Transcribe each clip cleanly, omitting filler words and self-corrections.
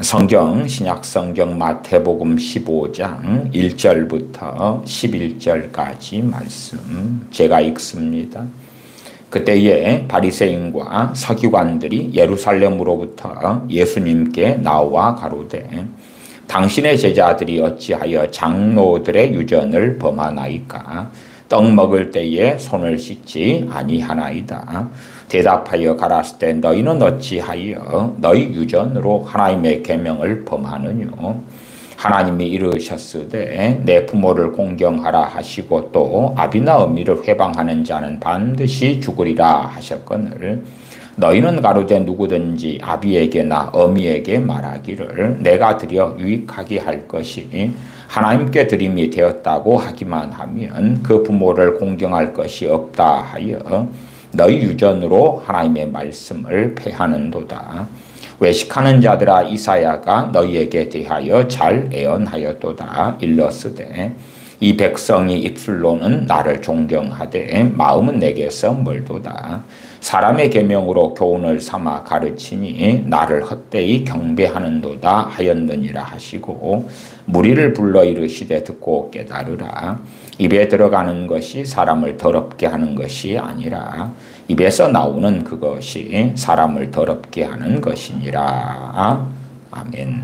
성경, 신약성경 마태복음 15장 1절부터 11절까지 말씀 제가 읽습니다. 그때에 바리새인과 서기관들이 예루살렘으로부터 예수님께 나와 가로되 당신의 제자들이 어찌하여 장로들의 유전을 범하나이까? 떡 먹을 때에 손을 씻지 아니하나이다. 대답하여 가라사대 너희는 어찌하여 너희 유전으로 하나님의 계명을 범하느뇨? 하나님이 이르셨으되 내 부모를 공경하라 하시고 또 아비나 어미를 회방하는 자는 반드시 죽으리라 하셨거늘 너희는 가로되 누구든지 아비에게나 어미에게 말하기를 내가 드려 유익하게 할 것이 하나님께 드림이 되었다고 하기만 하면 그 부모를 공경할 것이 없다 하여 너희 유전으로 하나님의 말씀을 폐하는도다. 외식하는 자들아 이사야가 너희에게 대하여 잘 애언하였도다. 일렀으되 이 백성이 입술로는 나를 존경하되 마음은 내게서 멀도다. 사람의 계명으로 교훈을 삼아 가르치니 나를 헛되이 경배하는도다 하였느니라 하시고 무리를 불러 이르시되 듣고 깨달으라. 입에 들어가는 것이 사람을 더럽게 하는 것이 아니라 입에서 나오는 그것이 사람을 더럽게 하는 것이니라. 아멘.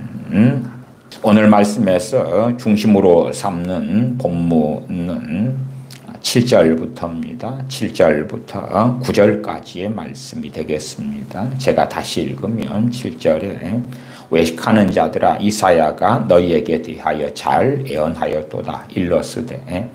오늘 말씀에서 중심으로 삼는 본문은 7절부터입니다. 7절부터 9절까지의 말씀이 되겠습니다. 제가 다시 읽으면 7절에 외식하는 자들아 이사야가 너희에게 대하여 잘 애언하였도다. 일렀으되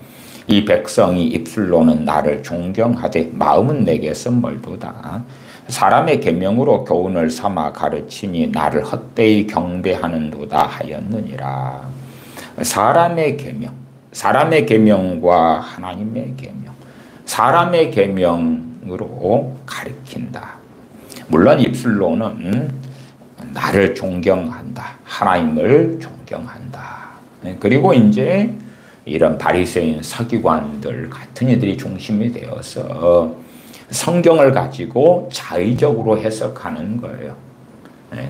이 백성이 입술로는 나를 존경하되 마음은 내게서 멀도다. 사람의 계명으로 교훈을 삼아 가르치니 나를 헛되이 경배하는도다 하였느니라. 사람의 계명, 사람의 계명과 하나님의 계명, 사람의 계명으로 가르친다. 물론 입술로는 나를 존경한다. 하나님을 존경한다. 그리고 이제 이런 바리새인 서기관들 같은 이들이 중심이 되어서 성경을 가지고 자의적으로 해석하는 거예요.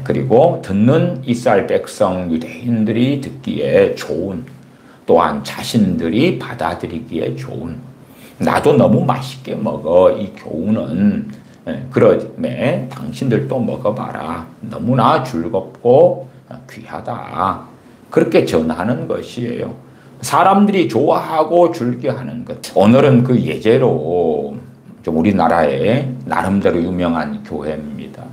그리고 듣는 이스라엘 백성 유대인들이 듣기에 좋은, 또한 자신들이 받아들이기에 좋은, 나도 너무 맛있게 먹어 이 교훈은 그러매 당신들도 먹어봐라. 너무나 즐겁고 귀하다. 그렇게 전하는 것이에요. 사람들이 좋아하고 즐겨하는 것. 오늘은 그 예제로 좀 우리나라에 나름대로 유명한 교회입니다.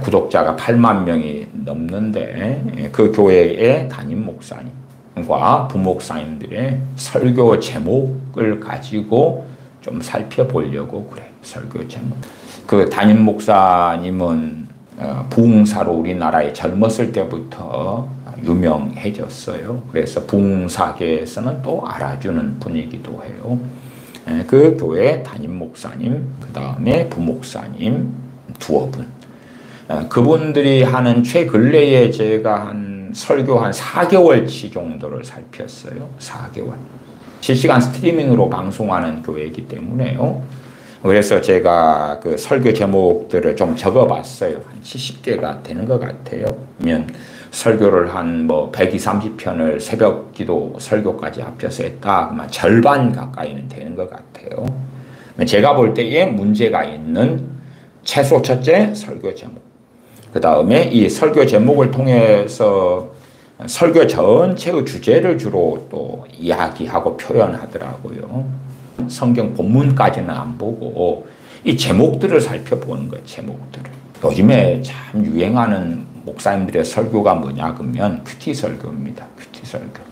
구독자가 8만 명이 넘는데 그 교회의 담임 목사님과 부목사님들의 설교 제목을 가지고 좀 살펴보려고 그래요. 설교 제목. 그 담임 목사님은 부흥사로 우리나라에 젊었을 때부터 유명해졌어요. 그래서 부흥사계에서는 또 알아주는 분이기도 해요. 그 교회 담임 목사님, 그 다음에 부목사님 두어 분. 그분들이 하는 최근래에 제가 설교 한 4개월치 정도를 살폈어요. 4개월. 실시간 스트리밍으로 방송하는 교회이기 때문에요. 그래서 제가 그 설교 제목들을 좀 적어봤어요. 한 70개가 되는 것 같아요. 그러면 설교를 한 120, 30편을 새벽 기도 설교까지 합쳐서 했다. 그러면 절반 가까이는 되는 것 같아요. 제가 볼 때에 문제가 있는 최소 첫째 설교 제목. 그 다음에 이 설교 제목을 통해서 설교 전체의 주제를 주로 또 이야기하고 표현하더라고요. 성경 본문까지는 안 보고 이 제목들을 살펴보는 거예요. 제목들을. 요즘에 참 유행하는 목사님들의 설교가 뭐냐 그러면 큐티 설교입니다. 큐티 설교.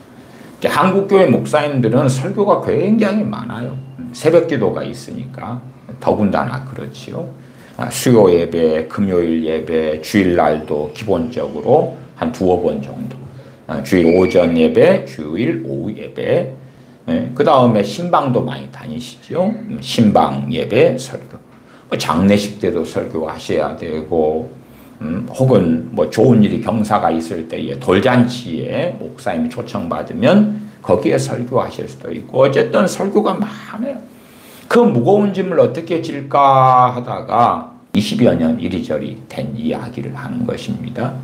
한국교회 목사님들은 설교가 굉장히 많아요. 새벽 기도가 있으니까 더군다나 그렇지요. 수요 예배, 금요일 예배, 주일날도 기본적으로 한 두어 번 정도. 주일 오전 예배, 주일 오후 예배. 그 다음에 신방도 많이 다니시죠. 신방 예배 설교. 장례식 때도 설교하셔야 되고, 혹은 좋은 일이 경사가 있을 때에 돌잔치에 목사님이 초청받으면 거기에 설교하실 수도 있고, 어쨌든 설교가 많아요. 그 무거운 짐을 어떻게 질까 하다가 20여 년 이리저리 된 이야기를 하는 것입니다.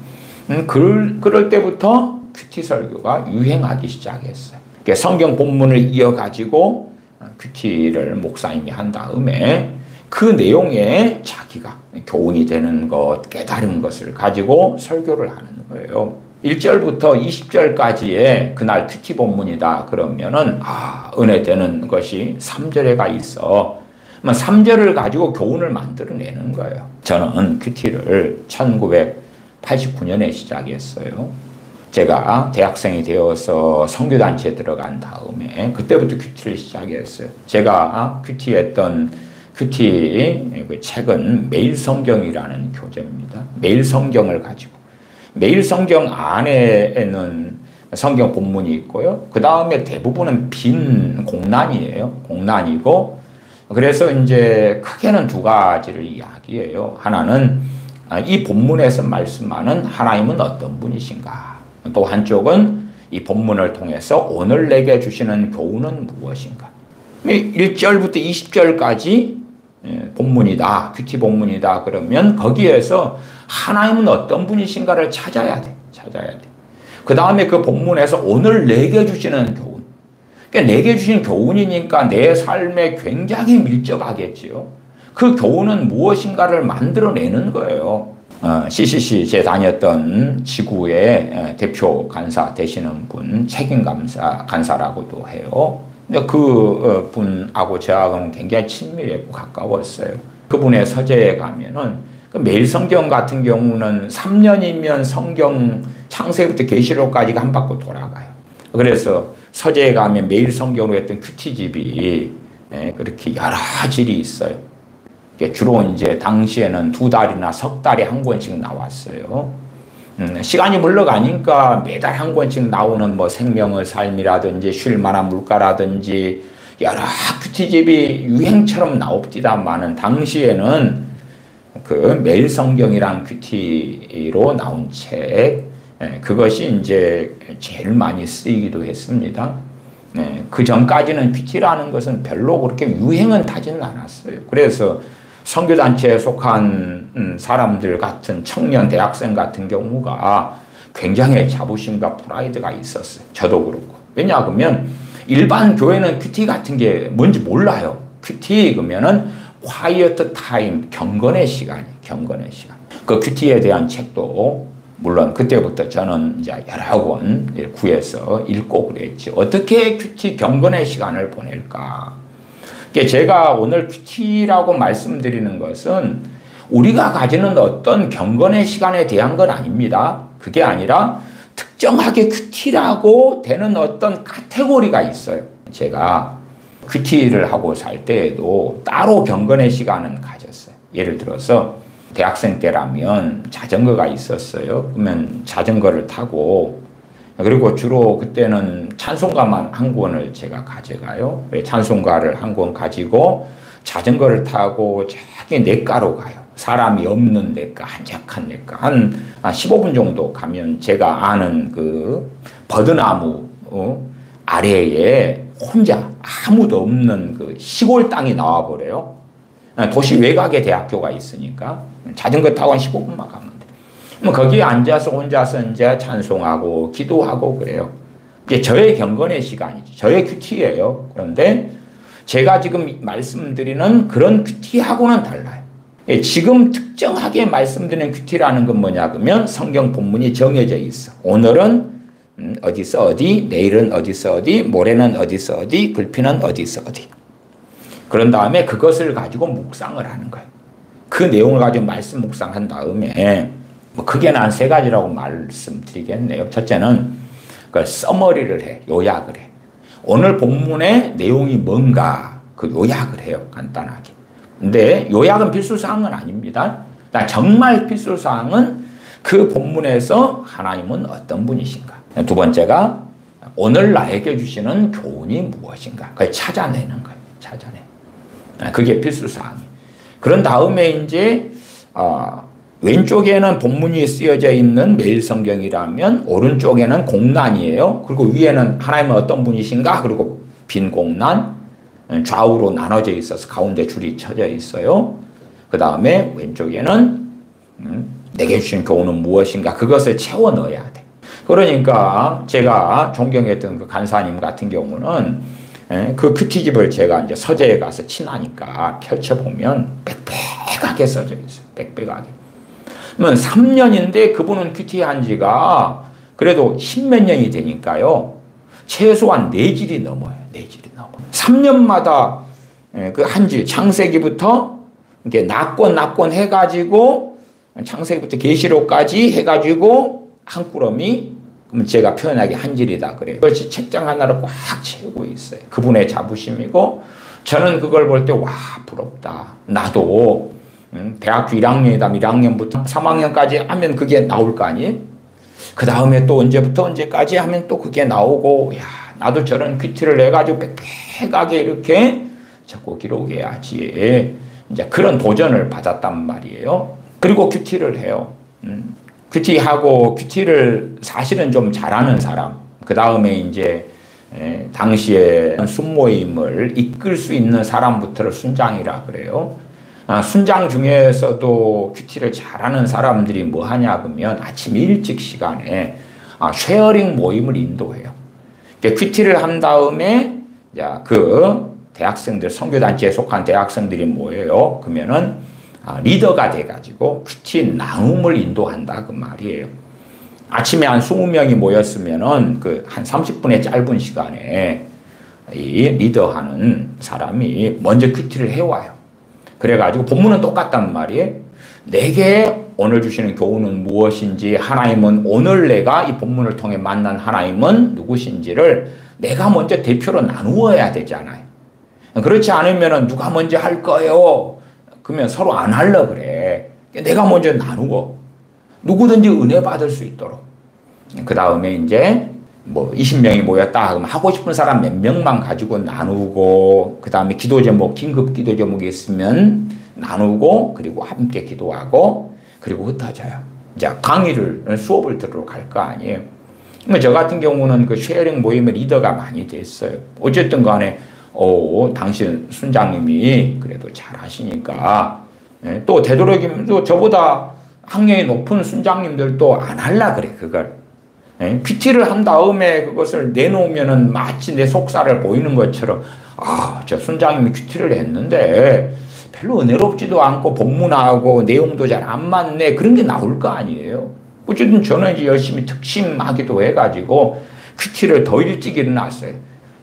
그럴 때부터 큐티 설교가 유행하기 시작했어요. 성경 본문을 이어가지고 큐티를 목사님이 한 다음에 그 내용에 자기가 교훈이 되는 것, 깨달은 것을 가지고 설교를 하는 거예요. 1절부터 20절까지의 그날 큐티 본문이다 그러면은 은혜 되는 것이 3절에가 있어. 3절을 가지고 교훈을 만들어내는 거예요. 저는 큐티를 1989년에 시작했어요. 제가 대학생이 되어서 선교단체에 들어간 다음에 그때부터 큐티를 시작했어요. 제가 큐티했던 큐티 그 책은 매일 성경이라는 교재입니다. 매일 성경을 가지고 매일 성경 안에는 성경 본문이 있고요. 그 다음에 대부분은 빈 공란이에요. 공란이고 그래서 이제 크게는 두 가지를 이야기해요. 하나는 이 본문에서 말씀하는 하나님은 어떤 분이신가. 또 한쪽은 이 본문을 통해서 오늘 내게 주시는 교훈은 무엇인가. 1절부터 20절까지 본문이다. 큐티 본문이다. 그러면 거기에서 하나님은 어떤 분이신가를 찾아야 돼. 찾아야 돼. 그 다음에 그 본문에서 오늘 내게 주시는 교훈. 그러니까 내게 주신 교훈이니까 내 삶에 굉장히 밀접하겠지요. 그 교훈은 무엇인가를 만들어내는 거예요. CCC 제 다녔던 지구의 대표 간사 되시는 분, 책임 간사라고도 해요. 근데 그 분하고 저하고는 굉장히 친밀했고 가까웠어요. 그분의 서재에 가면은 매일 성경 같은 경우는 3년이면 성경 창세부터 계시록까지가 한 바퀴 돌아가요. 그래서 서재에 가면 매일 성경으로 했던 큐티집이 그렇게 여러 질이 있어요. 주로 이제 당시에는 2달이나 석 달에 한 권씩 나왔어요. 시간이 물러가니까 매달 한 권씩 나오는 뭐 생명의 삶이라든지 쉴만한 물가라든지 여러 큐티집이 유행처럼 나옵디다마는 당시에는 그 매일 성경이란 큐티로 나온 책 그것이 이제 제일 많이 쓰이기도 했습니다. 그 전까지는 큐티라는 것은 별로 그렇게 유행은 타지는 않았어요. 그래서 선교단체에 속한 사람들 같은 청년 대학생 같은 경우가 굉장히 자부심과 프라이드가 있었어요. 저도 그렇고. 왜냐하면 일반 교회는 큐티 같은 게 뭔지 몰라요. 큐티 그러면은 quiet time, 경건의 시간이에요. 경건의 시간. 그 큐티에 대한 책도 물론 그때부터 저는 이제 여러 권 구해서 읽고 그랬지. 어떻게 큐티 경건의 시간을 보낼까? 제가 오늘 큐티라고 말씀드리는 것은 우리가 가지는 어떤 경건의 시간에 대한 건 아닙니다. 그게 아니라 특정하게 큐티라고 되는 어떤 카테고리가 있어요. 제가 큐티를 하고 살 때에도 따로 경건의 시간은 가졌어요. 예를 들어서 대학생 때라면 자전거가 있었어요. 그러면 자전거를 타고 그리고 주로 그때는 찬송가만 한 권을 제가 가져가요. 찬송가를 한 권 가지고 자전거를 타고 저기 냇가로 가요. 사람이 없는 냇가, 한적한 냇가. 한 15분 정도 가면 제가 아는 그 버드나무 아래에 혼자 아무도 없는 그 시골 땅이 나와버려요. 도시 외곽에 대학교가 있으니까 자전거 타고 한 15분만 가면 돼. 거기에 앉아서 혼자서 이제 찬송하고 기도하고 그래요. 이게 저의 경건의 시간이죠. 저의 큐티예요. 그런데 제가 지금 말씀드리는 그런 큐티하고는 달라요. 지금 특정하게 말씀드리는 큐티라는 건 뭐냐 그러면 성경 본문이 정해져 있어. 오늘은 어디서 어디, 내일은 어디서 어디, 모레는 어디서 어디, 글피는 어디서 어디. 그런 다음에 그것을 가지고 묵상을 하는 거예요. 그 내용을 가지고 말씀 묵상한 다음에 뭐 크게는 한 3가지라고 말씀드리겠네요. 첫째는 그 서머리를 해, 요약을 해. 오늘 본문의 내용이 뭔가 그 요약을 해요. 간단하게. 근데 요약은 필수사항은 아닙니다. 정말 필수사항은 그 본문에서 하나님은 어떤 분이신가. 두 번째가 오늘 나에게 주시는 교훈이 무엇인가. 그걸 찾아내는 거예요. 찾아내. 그게 필수사항이에요. 그런 다음에 이제 왼쪽에는 본문이 쓰여져 있는 매일 성경이라면 오른쪽에는 공란이에요. 그리고 위에는 하나님은 어떤 분이신가. 그리고 빈 공란. 좌우로 나눠져 있어서 가운데 줄이 쳐져 있어요. 그 다음에 왼쪽에는 내게 주신 교훈은 무엇인가 그것을 채워 넣어야 돼. 그러니까 제가 존경했던 그 간사님 같은 경우는 그 큐티집을 제가 이제 서재에 가서 친하니까 펼쳐보면 빽빽하게 써져 있어요. 빽빽하게. 그러면 3년인데 그분은 큐티한 지가 그래도 10몇 년이 되니까요. 최소한 4질이 넘어요. 4질이 넘어. 3년마다 그 한질, 창세기부터 이렇게 낙권 해가지고 창세기부터 계시록까지 해가지고 한 꾸러미, 그러면 제가 표현하기 한질이다 그래요. 그것이 책장 하나를 꽉 채우고 있어요. 그분의 자부심이고 저는 그걸 볼 때 와 부럽다. 나도 대학교 1학년이다. 1학년부터 3학년까지 하면 그게 나올 거 아니에요? 그 다음에 또 언제부터 언제까지 하면 또 그게 나오고 야 나도 저런 큐티를 내가지고 빽빽하게 이렇게 자꾸 기록해야지. 이제 그런 도전을 받았단 말이에요. 그리고 큐티를 해요. 큐티하고 큐티를 사실은 좀 잘하는 사람. 그 다음에 이제 당시에 순모임을 이끌 수 있는 사람부터를 순장이라 그래요. 순장 중에서도 큐티를 잘하는 사람들이 뭐 하냐 그러면 아침 일찍 시간에 쉐어링 모임을 인도해요. 큐티를 한 다음에 그 대학생들, 선교단체에 속한 대학생들이 뭐예요? 그러면은 리더가 돼가지고 큐티 나눔을 인도한다 그 말이에요. 아침에 한 20명이 모였으면은 그 한 30분의 짧은 시간에 이 리더하는 사람이 먼저 큐티를 해와요. 그래가지고 본문은 똑같단 말이에요. 내게 오늘 주시는 교훈은 무엇인지, 하나님은 오늘 내가 이 본문을 통해 만난 하나님은 누구신지를 내가 먼저 대표로 나누어야 되잖아요. 그렇지 않으면 누가 먼저 할 거예요? 그러면 서로 안 하려 그래. 내가 먼저 나누고 누구든지 은혜 받을 수 있도록. 그 다음에 이제 뭐 20명이 모였다 그러면 하고 싶은 사람 몇 명만 가지고 나누고, 그 다음에 기도 제목, 긴급 기도 제목이 있으면 나누고, 그리고 함께 기도하고, 그리고 흩어져요. 이제 강의를, 수업을 들으러 갈 거 아니에요. 저 같은 경우는 그 쉐어링 모임의 리더가 많이 됐어요. 어쨌든 간에 당신 순장님이 그래도 잘 하시니까, 또 되도록이면 또 저보다 학년이 높은 순장님들도 안 할라 그래, 그걸. PT를 한 다음에 그것을 내놓으면은 마치 내 속살을 보이는 것처럼, 저 순장님이 PT를 했는데 별로 은혜롭지도 않고 본문하고 내용도 잘 안 맞네. 그런 게 나올 거 아니에요. 어쨌든 저는 이제 열심히 특심하기도 해가지고 PT를 더 일찍 일어났어요.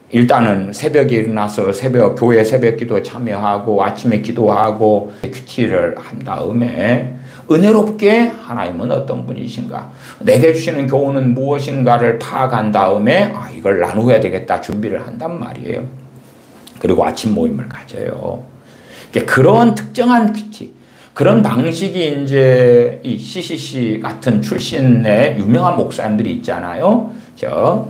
일단은 새벽에 일어나서 교회 새벽 기도 참여하고 아침에 기도하고 큐티를 한 다음에 은혜롭게 하나님은 어떤 분이신가, 내게 주시는 교훈은 무엇인가를 파악한 다음에 이걸 나누어야 되겠다 준비를 한단 말이에요. 그리고 아침 모임을 가져요. 그런 특정한 큐티, 그런 방식이 이제 이 CCC 같은 출신의 유명한 목사님들이 있잖아요.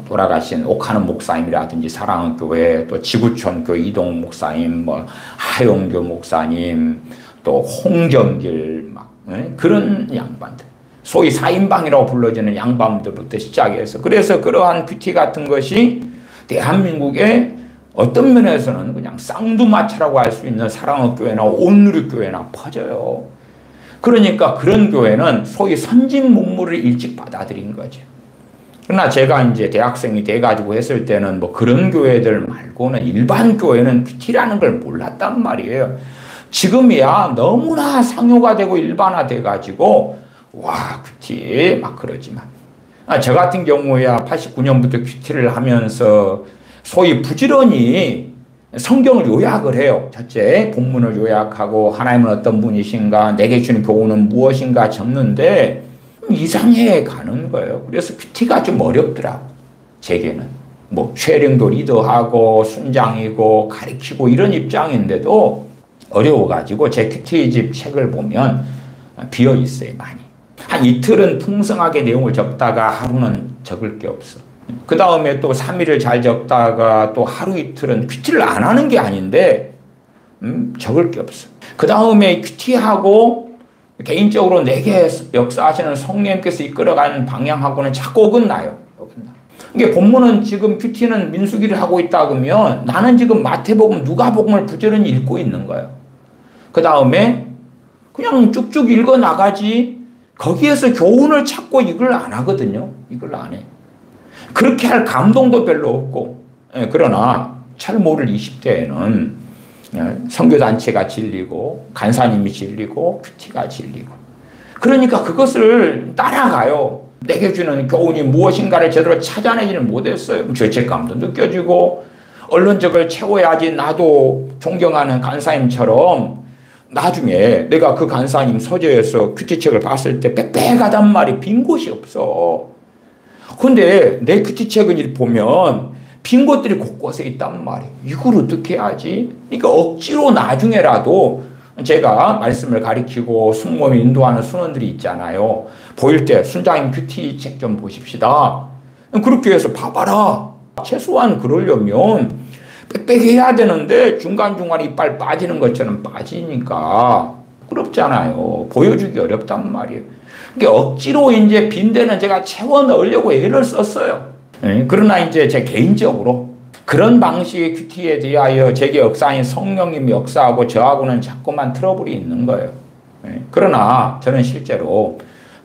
돌아가신 옥하는 목사님이라든지 사랑의 교회, 또 지구촌 교회 이동 목사님, 뭐 하용교 목사님, 또 홍정길 그런 양반들, 소위 4인방이라고 불러지는 양반들부터 시작해서, 그래서 그러한 큐티 같은 것이 대한민국의 어떤 면에서는 그냥 쌍두마차라고 할 수 있는 사랑의 교회나 온누리 교회나 퍼져요. 그러니까 그런 교회는 소위 선진 문물을 일찍 받아들인 거죠. 그러나 제가 이제 대학생이 돼가지고 했을 때는 뭐 그런 교회들 말고는 일반 교회는 큐티라는 걸 몰랐단 말이에요. 지금이야 너무나 상용화 되고 일반화 돼가지고 와 큐티 막 그러지만, 저 같은 경우야 89년부터 큐티를 하면서 소위 부지런히 성경을 요약을 해요. 첫째 본문을 요약하고 하나님은 어떤 분이신가, 내게 주는 교훈은 무엇인가 적는데 이상해 가는 거예요. 그래서 큐티가 좀 어렵더라고 제게는. 뭐 쉐링도 리더하고 순장이고 가르치고 이런 입장인데도 어려워가지고 제 큐티집 책을 보면 비어 있어요, 많이. 한 이틀은 풍성하게 내용을 적다가 하루는 적을 게 없어. 그 다음에 또 3일을 잘 적다가 또 하루 이틀은 큐티를 안 하는 게 아닌데 적을 게 없어. 그 다음에 큐티하고 개인적으로 내게 역사하시는 성령님께서 이끌어가는 방향하고는 자꾸 어긋나요. 이게 본문은 지금 큐티는 민수기를 하고 있다 그러면 나는 지금 마태복음, 누가복음을 부지런히 읽고 있는 거예요. 그 다음에 그냥 쭉쭉 읽어 나가지 거기에서 교훈을 찾고 이걸 안 하거든요. 이걸 안 해. 그렇게 할 감동도 별로 없고. 그러나 잘 모를 20대에는 선교단체가 진리고 간사님이 진리고 큐티가 진리고 그러니까 그것을 따라가요. 내게 주는 교훈이 무엇인가를 제대로 찾아내지는 못했어요. 죄책감도 느껴지고 언론적을 채워야지 나도 존경하는 간사님처럼 나중에 내가 그 간사님 서재에서 큐티책을 봤을 때 빽빽하단 말이 빈 곳이 없어. 근데 내 큐티책을 보면 빈 곳들이 곳곳에 있단 말이에요. 이걸 어떻게 해야지? 그러니까 억지로 나중에라도 제가 말씀을 가리키고 순모임 인도하는 순원들이 있잖아요. 보일 때 순장님 큐티책 좀 보십시다. 그렇게 해서 봐봐라. 최소한 그러려면 빽빽해야 되는데 중간중간 이빨 빠지는 것처럼 빠지니까 부끄럽잖아요. 보여주기 어렵단 말이에요. 그러니까 억지로 이제 빈 데는 제가 채워 넣으려고 애를 썼어요. 그러나 이제 제 개인적으로 그런 방식의 큐티에 대하여 제게 역사인 성령님이 역사하고 저하고는 자꾸만 트러블이 있는 거예요. 그러나 저는 실제로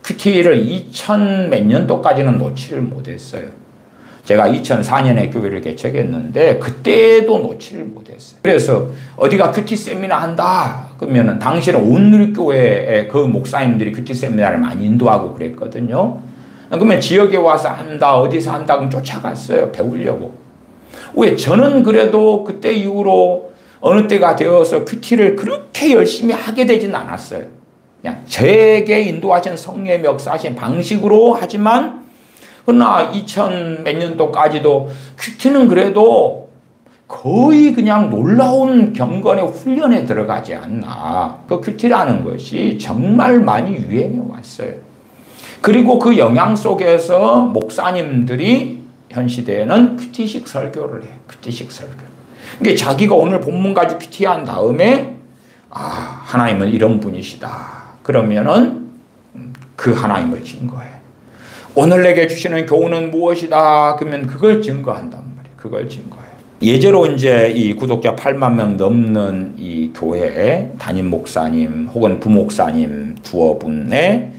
큐티를 2000 몇 년도까지는 놓지를 못했어요. 제가 2004년에 교회를 개척했는데 그때도 놓지를 못했어요. 그래서 어디가 큐티 세미나 한다 그러면은 당시에는 온누리교회의 그 목사님들이 큐티 세미나를 많이 인도하고 그랬거든요. 그러면 지역에 와서 한다 어디서 한다 그럼 쫓아갔어요. 배우려고. 왜 저는 그래도 그때 이후로 어느 때가 되어서 큐티를 그렇게 열심히 하게 되진 않았어요. 그냥 저에게 인도하신 성령의 역사하신 방식으로 하지만 그러나 2000 몇 년도까지도 큐티는 그래도 거의 그냥 놀라운 경건의 훈련에 들어가지 않나. 그 큐티라는 것이 정말 많이 유행해 왔어요. 그리고 그 영향 속에서 목사님들이 현 시대에는 큐티식 설교를 해요. 큐티식 설교. 그러니까 자기가 오늘 본문 가지고 큐티한 다음에 하나님은 이런 분이시다. 그러면은 그 하나님을 증거해. 오늘 내게 주시는 교훈은 무엇이다? 그러면 그걸 증거한단 말이에요. 그걸 증거해. 예제로 이제 이 구독자 8만 명 넘는 이 교회 담임 목사님 혹은 부목사님 두어 분의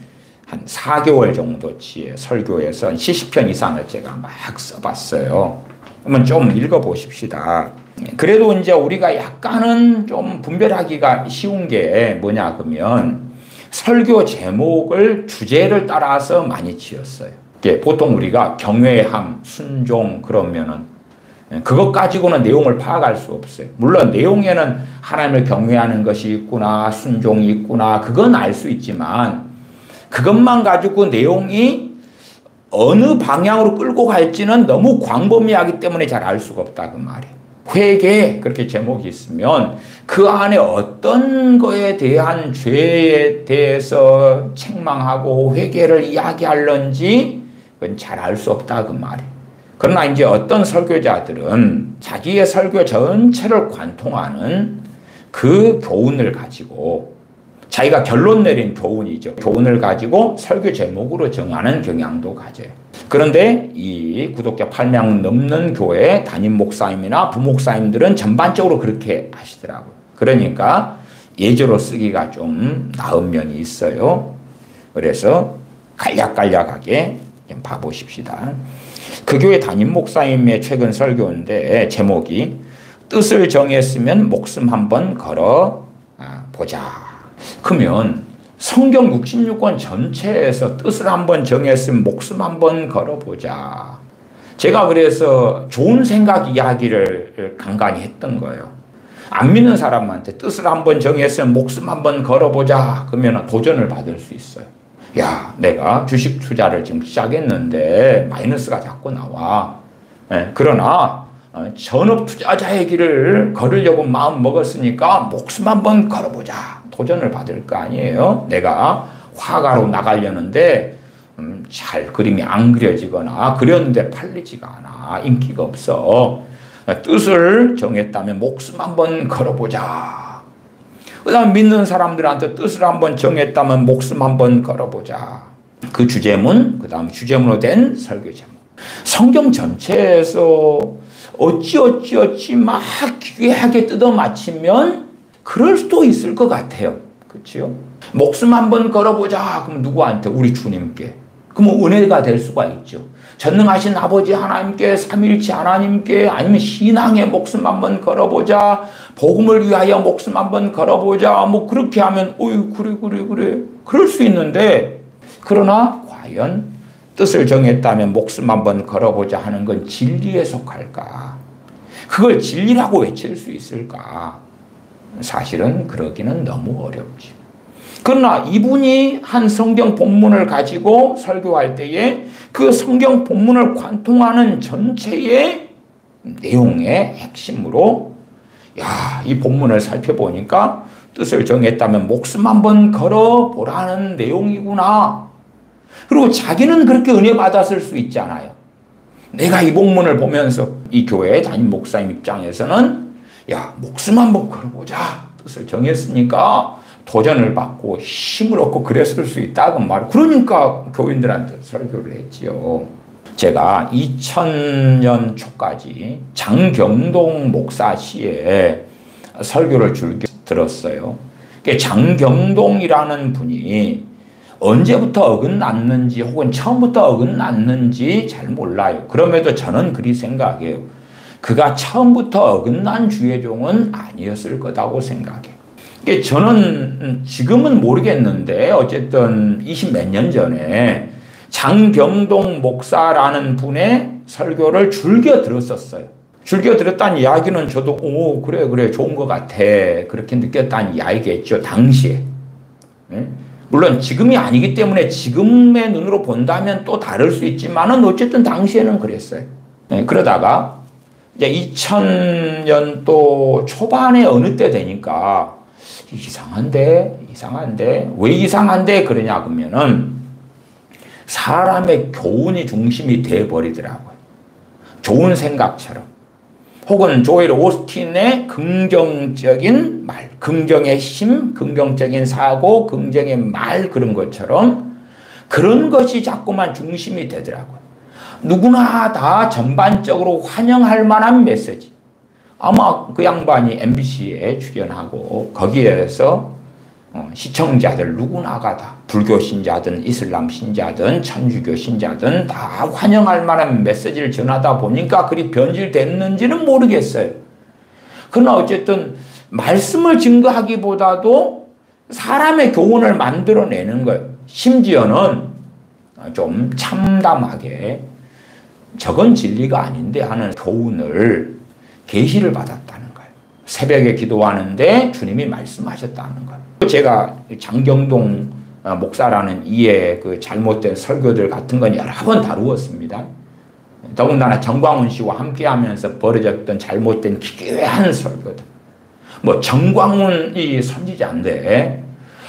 한 4개월 정도치의 설교에서 70편 이상을 제가 막 써봤어요. 그러면 좀 읽어보십시다. 그래도 이제 우리가 약간은 좀 분별하기가 쉬운 게 뭐냐 그러면 설교 제목을 주제를 따라서 많이 지었어요. 보통 우리가 경외함, 순종 그러면은 그것 가지고는 내용을 파악할 수 없어요. 물론 내용에는 하나님을 경외하는 것이 있구나, 순종이 있구나, 그건 알 수 있지만 그것만 가지고 내용이 어느 방향으로 끌고 갈지는 너무 광범위하기 때문에 잘 알 수가 없다 그 말이에요. 회개 그렇게 제목이 있으면 그 안에 어떤 거에 대한 죄에 대해서 책망하고 회개를 이야기할런지 그건 잘 알 수 없다 그 말이에요. 그러나 이제 어떤 설교자들은 자기의 설교 전체를 관통하는 그 교훈을 가지고 자기가 결론 내린 교훈이죠. 교훈을 가지고 설교 제목으로 정하는 경향도 가져요. 그런데 이 구독자 8명 넘는 교회 담임 목사님이나 부목사님들은 전반적으로 그렇게 하시더라고요. 그러니까 예제로 쓰기가 좀 나은 면이 있어요. 그래서 간략간략하게 좀 봐보십시다. 그 교회 담임 목사님의 최근 설교인데 제목이 뜻을 정했으면 목숨 한번 걸어 보자. 그러면 성경 66권 전체에서 뜻을 한번 정했으면 목숨 한번 걸어보자. 제가 그래서 좋은 생각 이야기를 간간히 했던 거예요. 안 믿는 사람한테 뜻을 한번 정했으면 목숨 한번 걸어보자. 그러면 도전을 받을 수 있어요. 야, 내가 주식 투자를 지금 시작했는데 마이너스가 자꾸 나와. 그러나 전업 투자자의 길을 걸으려고 마음 먹었으니까 목숨 한번 걸어보자. 도전을 받을 거 아니에요. 내가 화가로 나가려는데 잘 그림이 안 그려지거나 그렸는데 팔리지가 않아. 인기가 없어. 뜻을 정했다면 목숨 한번 걸어보자. 그 다음 믿는 사람들한테 뜻을 한번 정했다면 목숨 한번 걸어보자. 그 주제문, 그 다음 주제문으로 된 설교 제목. 성경 전체에서 어찌 막 기괴하게 뜯어 맞히면 그럴 수도 있을 것 같아요. 그렇죠? 목숨 한번 걸어보자. 그럼 누구한테? 우리 주님께. 그러면 은혜가 될 수가 있죠. 전능하신 아버지 하나님께, 삼위일체 하나님께, 아니면 신앙의 목숨 한번 걸어보자. 복음을 위하여 목숨 한번 걸어보자. 뭐 그렇게 하면 어유 그래. 그럴 수 있는데, 그러나 과연 뜻을 정했다면 목숨 한번 걸어보자 하는 건 진리에 속할까? 그걸 진리라고 외칠 수 있을까? 사실은 그러기는 너무 어렵지. 그러나 이분이 한 성경 본문을 가지고 설교할 때에 그 성경 본문을 관통하는 전체의 내용의 핵심으로 이 본문을 살펴보니까 뜻을 정했다면 목숨 한번 걸어보라는 내용이구나. 그리고 자기는 그렇게 은혜 받았을 수 있잖아요. 내가 이 본문을 보면서 이 교회 담임 목사님 입장에서는 목숨 한번 걸어보자. 뜻을 정했으니까 도전을 받고 힘을 얻고 그랬을 수 있다고 말. 그러니까 교인들한테 설교를 했지요. 제가 2000년 초까지 장경동 목사 시에 설교를 줄게 들었어요. 장경동이라는 분이 언제부터 어긋났는지 혹은 처음부터 어긋났는지 잘 몰라요. 그럼에도 저는 그리 생각해요. 그가 처음부터 어긋난 주의종은 아니었을 거라고 생각해요. 저는 지금은 모르겠는데 어쨌든 20몇 년 전에 장경동 목사라는 분의 설교를 즐겨 들었었어요. 즐겨 들었다는 이야기는 저도 그래 좋은 것 같아 그렇게 느꼈다는 이야기겠죠. 당시에. 물론 지금이 아니기 때문에 지금의 눈으로 본다면 또 다를 수 있지만은 어쨌든 당시에는 그랬어요. 그러다가 이제 2000년도 초반에 어느 때 되니까 이상한데 왜 이상한데 그러냐 그러면은 사람의 교훈이 중심이 돼버리더라고요. 좋은 생각처럼 혹은 조엘 오스틴의 긍정적인 말, 긍정의 힘, 긍정적인 사고, 긍정의 말 그런 것처럼 그런 것이 자꾸만 중심이 되더라고요. 누구나 다 전반적으로 환영할 만한 메시지. 아마 그 양반이 MBC에 출연하고 거기에서 시청자들 누구나가 다 불교 신자든 이슬람 신자든 천주교 신자든 다 환영할 만한 메시지를 전하다 보니까 그리 변질됐는지는 모르겠어요. 그러나 어쨌든 말씀을 증거하기보다도 사람의 교훈을 만들어내는 거예요. 심지어는 좀 참담하게 저건 진리가 아닌데 하는 교훈을 계시를 받았다는 거예요. 새벽에 기도하는데 주님이 말씀하셨다는 거예요. 제가 장경동 목사라는 이의 그 잘못된 설교들 같은 건 여러 번 다루었습니다. 더군다나 정광훈 씨와 함께하면서 벌어졌던 잘못된 기괴한 설교들. 정광훈이 선지자인데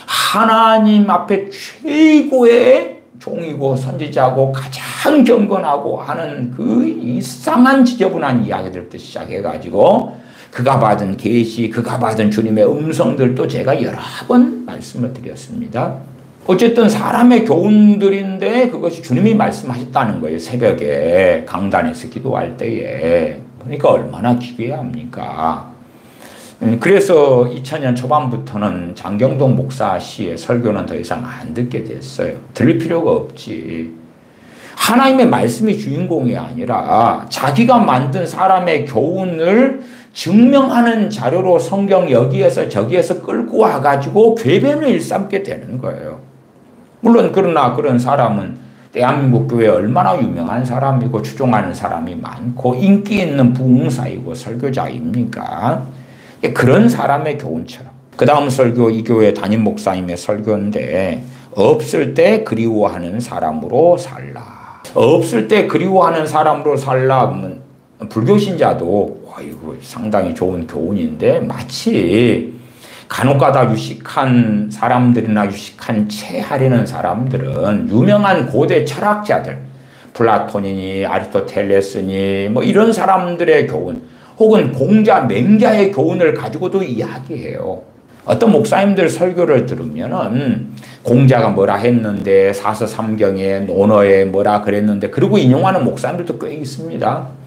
하나님 앞에 최고의 종이고 선지자고 가장 경건하고 하는 그 이상한 지저분한 이야기들부터 시작해가지고 그가 받은 계시, 그가 받은 주님의 음성들도 제가 여러 번 말씀을 드렸습니다. 어쨌든 사람의 교훈들인데 그것이 주님이 말씀하셨다는 거예요. 새벽에 강단에서 기도할 때에. 그러니까 얼마나 기괴합니까? 그래서 2000년 초반부터는 장경동 목사 씨의 설교는 더 이상 안 듣게 됐어요. 들을 필요가 없지. 하나님의 말씀이 주인공이 아니라 자기가 만든 사람의 교훈을 증명하는 자료로 성경 여기에서 저기에서 끌고 와가지고 궤변을 일삼게 되는 거예요. 물론 그러나 그런 사람은 대한민국 교회에 얼마나 유명한 사람이고 추종하는 사람이 많고 인기 있는 부흥사이고 설교자입니까? 그런 사람의 교훈처럼. 그 다음 설교 이 교회 담임 목사님의 설교인데 없을 때 그리워하는 사람으로 살라. 없을 때 그리워하는 사람으로 살라 하면 불교 신자도 이거 상당히 좋은 교훈인데 마치 간혹가다 유식한 사람들이나 유식한 체하려는 사람들은 유명한 고대 철학자들 플라톤이니 아리스토텔레스니 이런 사람들의 교훈 혹은 공자 맹자의 교훈을 가지고도 이야기해요. 어떤 목사님들 설교를 들으면은 공자가 뭐라 했는데 사서삼경에 논어에 뭐라 그랬는데 그러고 인용하는 목사님들도 꽤 있습니다.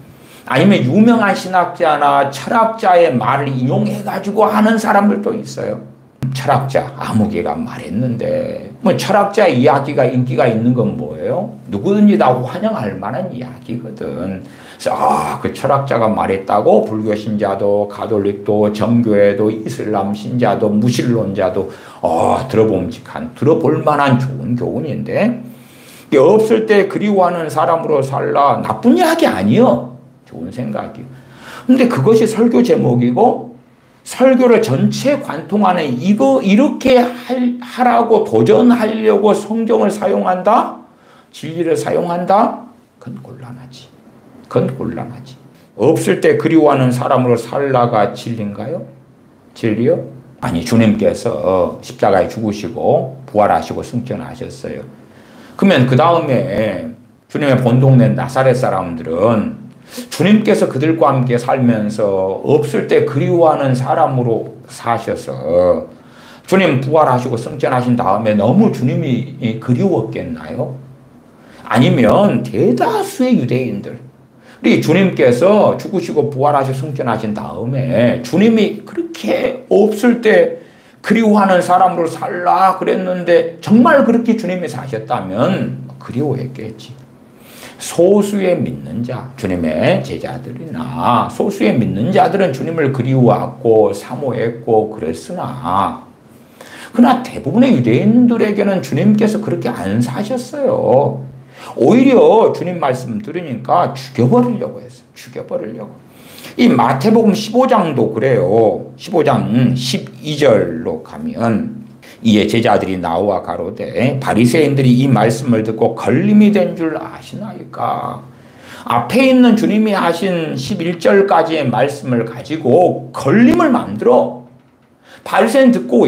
아니면 유명한 신학자나 철학자의 말을 인용해가지고 하는 사람들도 있어요. 철학자 아무개가 말했는데 뭐 철학자 이야기가 인기가 있는 건 뭐예요? 누구든지 다 환영할 만한 이야기거든. 그래서 그 철학자가 말했다고 불교 신자도 가톨릭도 정교회도 이슬람 신자도 무신론자도 들어봄직한 들어볼 만한 좋은 교훈인데 없을 때 그리워하는 사람으로 살라 나쁜 이야기 아니요. 좋은 생각이요. 근데 그것이 설교 제목이고 설교를 전체 관통하는 이렇게 하라고 도전하려고 성경을 사용한다? 진리를 사용한다? 그건 곤란하지. 그건 곤란하지. 없을 때 그리워하는 사람으로 살라가 진리인가요? 진리요? 아니, 주님께서 십자가에 죽으시고 부활하시고 승천하셨어요. 그러면 그 다음에 주님의 본동네 나사렛 사람들은 주님께서 그들과 함께 살면서 없을 때 그리워하는 사람으로 사셔서 주님 부활하시고 승천하신 다음에 너무 주님이 그리웠겠나요? 아니면 대다수의 유대인들, 우리 주님께서 죽으시고 부활하시고 승천하신 다음에 주님이 그렇게 없을 때 그리워하는 사람으로 살라 그랬는데 정말 그렇게 주님이 사셨다면 그리워했겠지. 소수의 믿는 자, 주님의 제자들이나 소수의 믿는 자들은 주님을 그리워하고 사모했고 그랬으나 그러나 대부분의 유대인들에게는 주님께서 그렇게 안 사셨어요. 오히려 주님 말씀 들으니까 죽여버리려고 했어요. 죽여버리려고. 이 마태복음 15장도 그래요. 15장 12절로 가면 이에 제자들이 나와 가로되 바리새인들이 이 말씀을 듣고 걸림이 된 줄 아시나이까. 앞에 있는 주님이 하신 11절까지의 말씀을 가지고 걸림을 만들어. 바리새인 듣고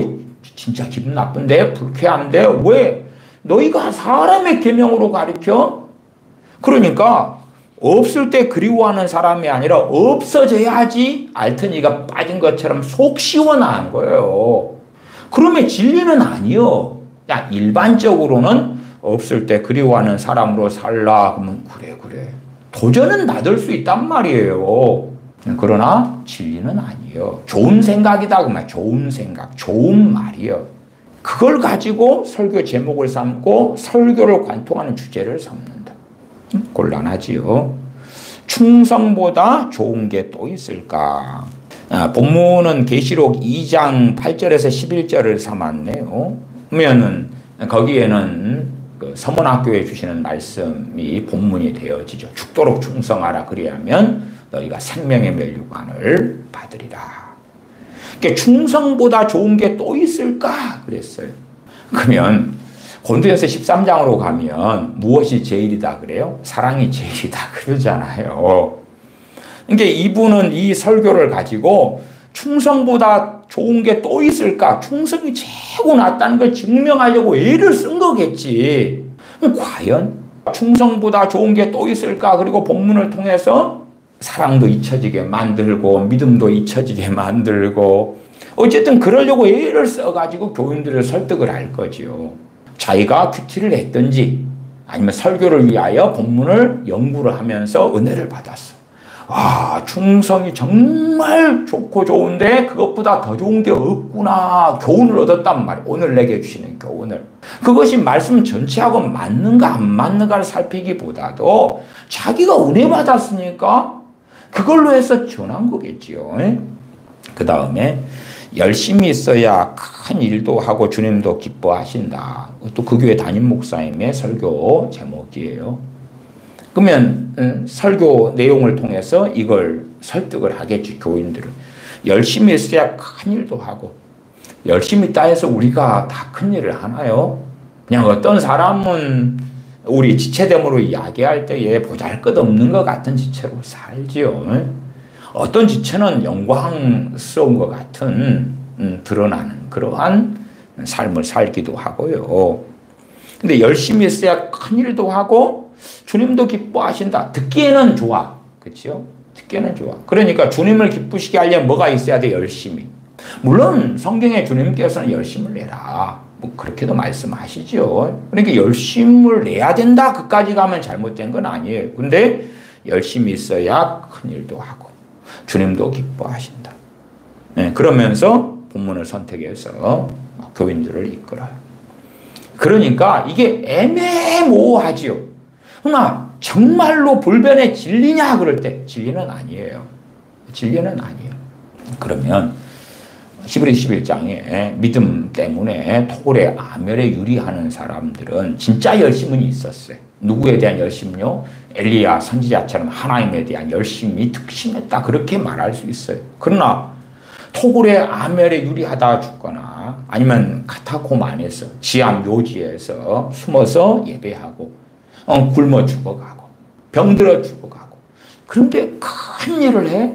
진짜 기분 나쁜데 불쾌한데 왜 너희가 사람의 계명으로 가르쳐? 그러니까 없을 때 그리워하는 사람이 아니라 없어져야지 알턴이가 빠진 것처럼 속 시원한 거예요. 그러면 진리는 아니요. 야, 일반적으로는 없을 때 그리워하는 사람으로 살라. 그러면 그래. 도전은 받을 수 있단 말이에요. 그러나 진리는 아니요. 좋은 생각이다. 그 말. 좋은 생각. 좋은 말이요. 그걸 가지고 설교 제목을 삼고 설교를 관통하는 주제를 삼는다. 곤란하지요. 충성보다 좋은 게 또 있을까? 본문은 계시록 2장 8절에서 11절을 삼았네요. 그러면은 거기에는 그 서문학교에 주시는 말씀이 본문이 되어지죠. 죽도록 충성하라. 그리하면 너희가 생명의 면류관을 받으리라. 그러니까 충성보다 좋은 게 또 있을까? 그랬어요. 그러면 고린도전서 13장으로 가면 무엇이 제일이다 그래요? 사랑이 제일이다 그러잖아요. 그러니까 이분은 이 설교를 가지고 충성보다 좋은 게 또 있을까? 충성이 최고 낫다는 걸 증명하려고 애를 쓴 거겠지. 과연 충성보다 좋은 게 또 있을까? 그리고 본문을 통해서 사랑도 잊혀지게 만들고 믿음도 잊혀지게 만들고 어쨌든 그러려고 애를 써가지고 교인들을 설득을 할 거지요. 자기가 큐티를 했든지 아니면 설교를 위하여 본문을 연구를 하면서 은혜를 받았어. 충성이 정말 좋고 좋은데 그것보다 더 좋은 게 없구나. 교훈을 얻었단 말이에요. 오늘 내게 주시는 교훈을. 그것이 말씀 전체하고 맞는가 안 맞는가를 살피기보다도 자기가 은혜 받았으니까 그걸로 해서 전한 거겠지요. 그 다음에 열심히 있어야 큰 일도 하고 주님도 기뻐하신다. 또 그 교회 담임 목사님의 설교 제목이에요. 그러면 설교 내용을 통해서 이걸 설득을 하겠지. 교인들은 열심히 있어야 큰 일도 하고 열심히 있다 해서 우리가 다 큰 일을 하나요? 그냥 어떤 사람은 우리 지체됨으로 이야기할 때에 보잘것없는 것 같은 지체로 살지요. 어떤 지체는 영광스러운 것 같은 드러나는 그러한 삶을 살기도 하고요. 근데 열심히 있어야 큰 일도 하고 주님도 기뻐하신다. 듣기에는 좋아. 그렇죠? 듣기에는 좋아. 그러니까 주님을 기쁘시게 하려면 뭐가 있어야 돼? 열심히. 물론 성경에 주님께서는 열심을 내라. 뭐 그렇게도 말씀하시죠. 그러니까 열심을 내야 된다. 그까지 가면 잘못된 건 아니에요. 근데 열심히 있어야 큰 일도 하고 주님도 기뻐하신다. 그러면서 본문을 선택해서 교인들을 이끌어요. 그러니까 이게 애매모호하지요. 그러나 정말로 불변의 진리냐 그럴 때 진리는 아니에요. 진리는 아니에요. 그러면 히브리 11장에 믿음 때문에 토굴의 아멸에 유리하는 사람들은 진짜 열심은 있었어요. 누구에 대한 열심요? 엘리야 선지자처럼 하나님에 대한 열심이 특심했다. 그렇게 말할 수 있어요. 그러나 토굴의 아멸에 유리하다 죽거나 아니면 카타콤 안에서 지하 묘지에서 숨어서 예배하고 굶어 죽어가고 병들어 죽어가고 그런데 큰 일을 해?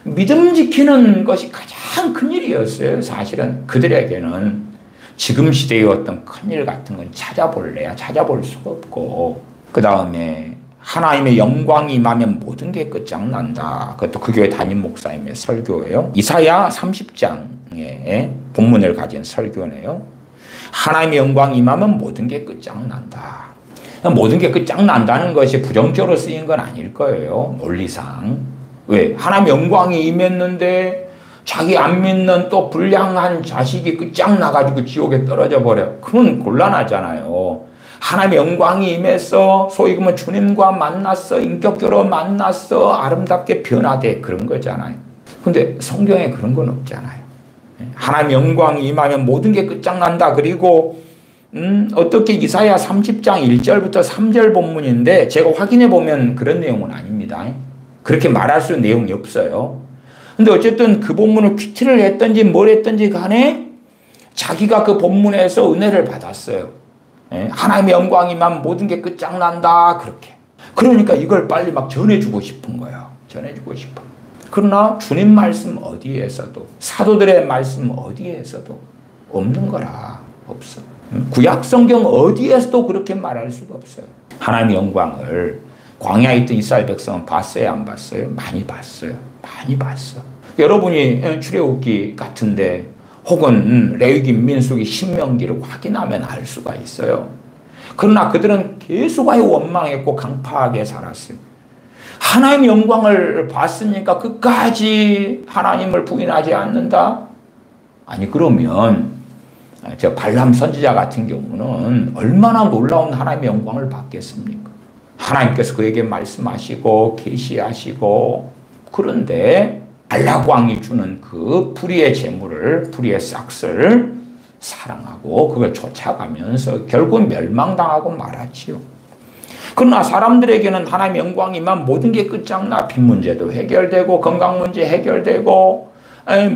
믿음 지키는 것이 가장 큰 일이었어요. 사실은 그들에게는 지금 시대의 어떤 큰일 같은 건 찾아볼래야 찾아볼 수가 없고 그 다음에 하나님의 영광이 임하면 모든 게 끝장난다. 그것도 그 교회 담임 목사님의 설교예요. 이사야 30장의 본문을 가진 설교네요. 하나님의 영광이 임하면 모든 게 끝장난다. 모든 게 끝장난다는 것이 부정적으로 쓰인 건 아닐 거예요. 논리상. 왜? 하나님의 영광이 임했는데 자기 안 믿는 또 불량한 자식이 끝장나가지고 지옥에 떨어져 버려. 그건 곤란하잖아요. 하나님의 영광이 임해서 소위 그러면 주님과 만났어. 인격적으로 만났어. 아름답게 변화돼. 그런 거잖아요. 근데 성경에 그런 건 없잖아요. 하나님의 영광이 임하면 모든 게 끝장난다. 그리고 어떻게 이사야 30장 1절부터 3절 본문인데 제가 확인해 보면 그런 내용은 아닙니다. 그렇게 말할 수 있는 내용이 없어요. 근데 어쨌든 그 본문을 퀴티를 했든지 뭘 했든지 간에 자기가 그 본문에서 은혜를 받았어요. 하나님의 영광이만 모든 게 끝장난다. 그렇게. 그러니까 이걸 빨리 막 전해주고 싶은 거예요. 전해주고 싶어. 그러나 주님 말씀 어디에서도 사도들의 말씀 어디에서도 없는 거라. 없어. 구약 성경 어디에서도 그렇게 말할 수가 없어요. 하나님의 영광을 광야에 있던 이스라엘 백성은 봤어요? 안 봤어요? 많이 봤어요. 많이 봤어. 여러분이 출애굽기 같은데 혹은 레위기, 민수기, 신명기를 확인하면 알 수가 있어요. 그러나 그들은 계속하여 원망했고 강팍하게 살았어요. 하나님의 영광을 봤으니까 끝까지 하나님을 부인하지 않는다? 아니 그러면 저 발람 선지자 같은 경우는 얼마나 놀라운 하나님의 영광을 받겠습니까? 하나님께서 그에게 말씀하시고 계시하시고 그런데 발락 왕이 주는 그 불의의 재물을 불의의 싹스를 사랑하고 그걸 쫓아가면서 결국 멸망당하고 말았지요. 그러나 사람들에게는 하나님의 영광이만 모든 게 끝장나. 빚 문제도 해결되고 건강 문제 해결되고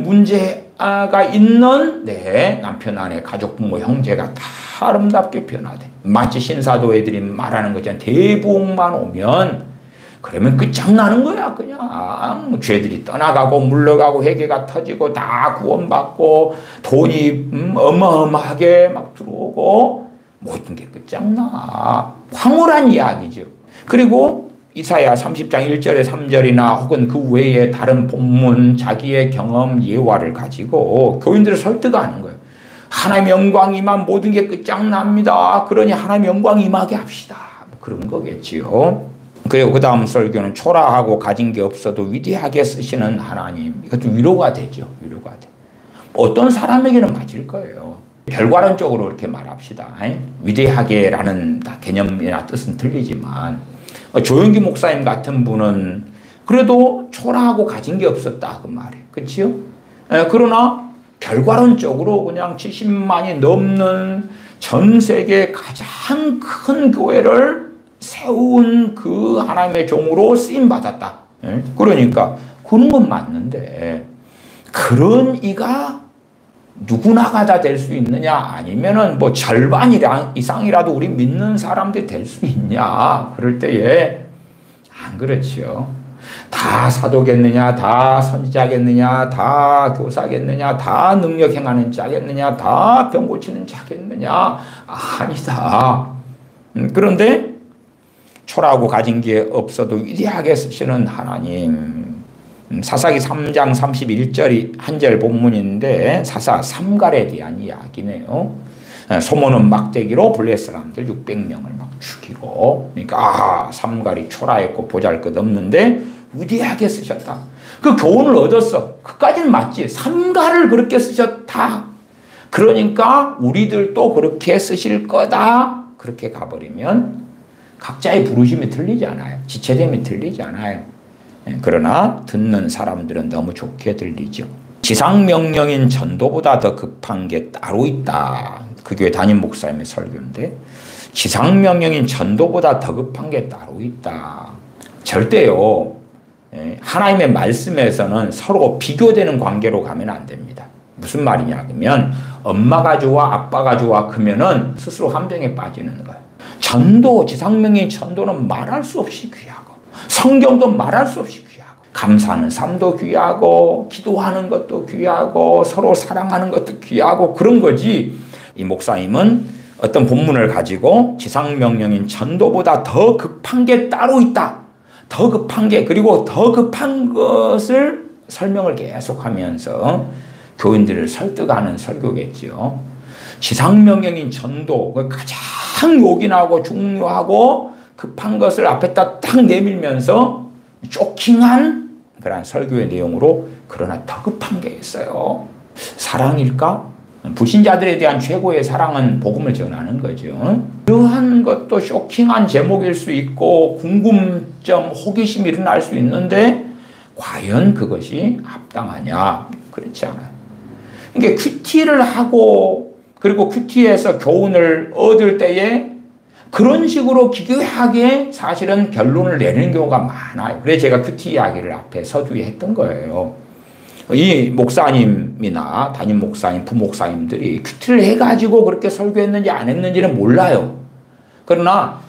문제가 있는 내 남편, 아내, 가족, 부모, 형제가 다 아름답게 변화돼. 마치 신사도 애들이 말하는 것처럼 대부흥만 오면 그러면 끝장나는 거야. 그냥 죄들이 떠나가고 물러가고 회개가 터지고 다 구원받고 돈이 어마어마하게 막 들어오고 모든 게 끝장나. 황홀한 이야기죠. 그리고 이사야 30장 1절에 3절이나 혹은 그 외에 다른 본문 자기의 경험 예화를 가지고 교인들을 설득하는 거예요. 하나님의 영광이만 모든 게 끝장납니다. 그러니 하나님의 영광 임하게 합시다. 그런 거겠지요. 그리고 그 다음 설교는 초라하고 가진 게 없어도 위대하게 쓰시는 하나님. 이것도 위로가 되죠. 위로가 돼. 어떤 사람에게는 맞을 거예요. 결과론적으로 이렇게 말합시다. 위대하게라는 개념이나 뜻은 틀리지만 조영기 목사님 같은 분은 그래도 초라하고 가진 게 없었다 그 말이에요. 그렇지요? 그러나 결과론적으로 그냥 70만이 넘는 전 세계 가장 큰 교회를 세운 그 하나님의 종으로 쓰임받았다. 그러니까 그런 건 맞는데 그런 이가 누구나가 다 될 수 있느냐 아니면은 뭐 절반 이상이라도 우리 믿는 사람들이 될 수 있냐 그럴 때에 안 그렇지요. 다 사도겠느냐 다 선지자겠느냐 다 교사겠느냐 다 능력 행하는 자겠느냐 다 병 고치는 자겠느냐 아니다. 그런데 초라하고 가진 게 없어도 위대하게 쓰시는 하나님. 사사기 3장 31절이 한 절 본문인데 사사 삼갈에 대한 이야기네요. 소몬은 막대기로 블레 사람들 600명을 막 죽이고 그러니까 삼갈이 초라했고 보잘것없는데 위대하게 쓰셨다. 그 교훈을 얻었어. 그까지는 맞지. 삼가를 그렇게 쓰셨다. 그러니까 우리들도 그렇게 쓰실 거다. 그렇게 가버리면 각자의 부르심이 틀리지 않아요. 지체됨이 틀리지 않아요. 그러나 듣는 사람들은 너무 좋게 들리죠. 지상명령인 전도보다 더 급한 게 따로 있다. 그 교회 담임 목사님의 설교인데 지상명령인 전도보다 더 급한 게 따로 있다. 절대요. 하나님의 말씀에서는 서로 비교되는 관계로 가면 안 됩니다. 무슨 말이냐 그러면 엄마가 좋아 아빠가 좋아 그러면은 스스로 함정에 빠지는 거예요. 전도 지상명령인 전도는 말할 수 없이 귀하고 성경도 말할 수 없이 귀하고 감사하는 삶도 귀하고 기도하는 것도 귀하고 서로 사랑하는 것도 귀하고 그런 거지. 이 목사님은 어떤 본문을 가지고 지상명령인 전도보다 더 급한 게 따로 있다. 더 급한 게 그리고 더 급한 것을 설명을 계속하면서 교인들을 설득하는 설교겠죠. 지상명령인 전도 가장 요긴하고 중요하고 급한 것을 앞에다 딱 내밀면서 쇼킹한 그런 설교의 내용으로 그러나 더 급한 게 있어요. 사랑일까? 불신자들에 대한 최고의 사랑은 복음을 전하는 거죠. 그러한 것도 쇼킹한 제목일 수 있고 궁금점, 호기심이 일어날 수 있는데 과연 그것이 합당하냐? 그렇지 않아요. 그러니까 큐티를 하고 그리고 큐티에서 교훈을 얻을 때에 그런 식으로 기괴하게 사실은 결론을 내리는 경우가 많아요. 그래서 제가 큐티 이야기를 앞에 서두에 했던 거예요. 이 목사님이나 담임 목사님, 부목사님들이 큐티를 해가지고 그렇게 설교했는지 안 했는지는 몰라요. 그러나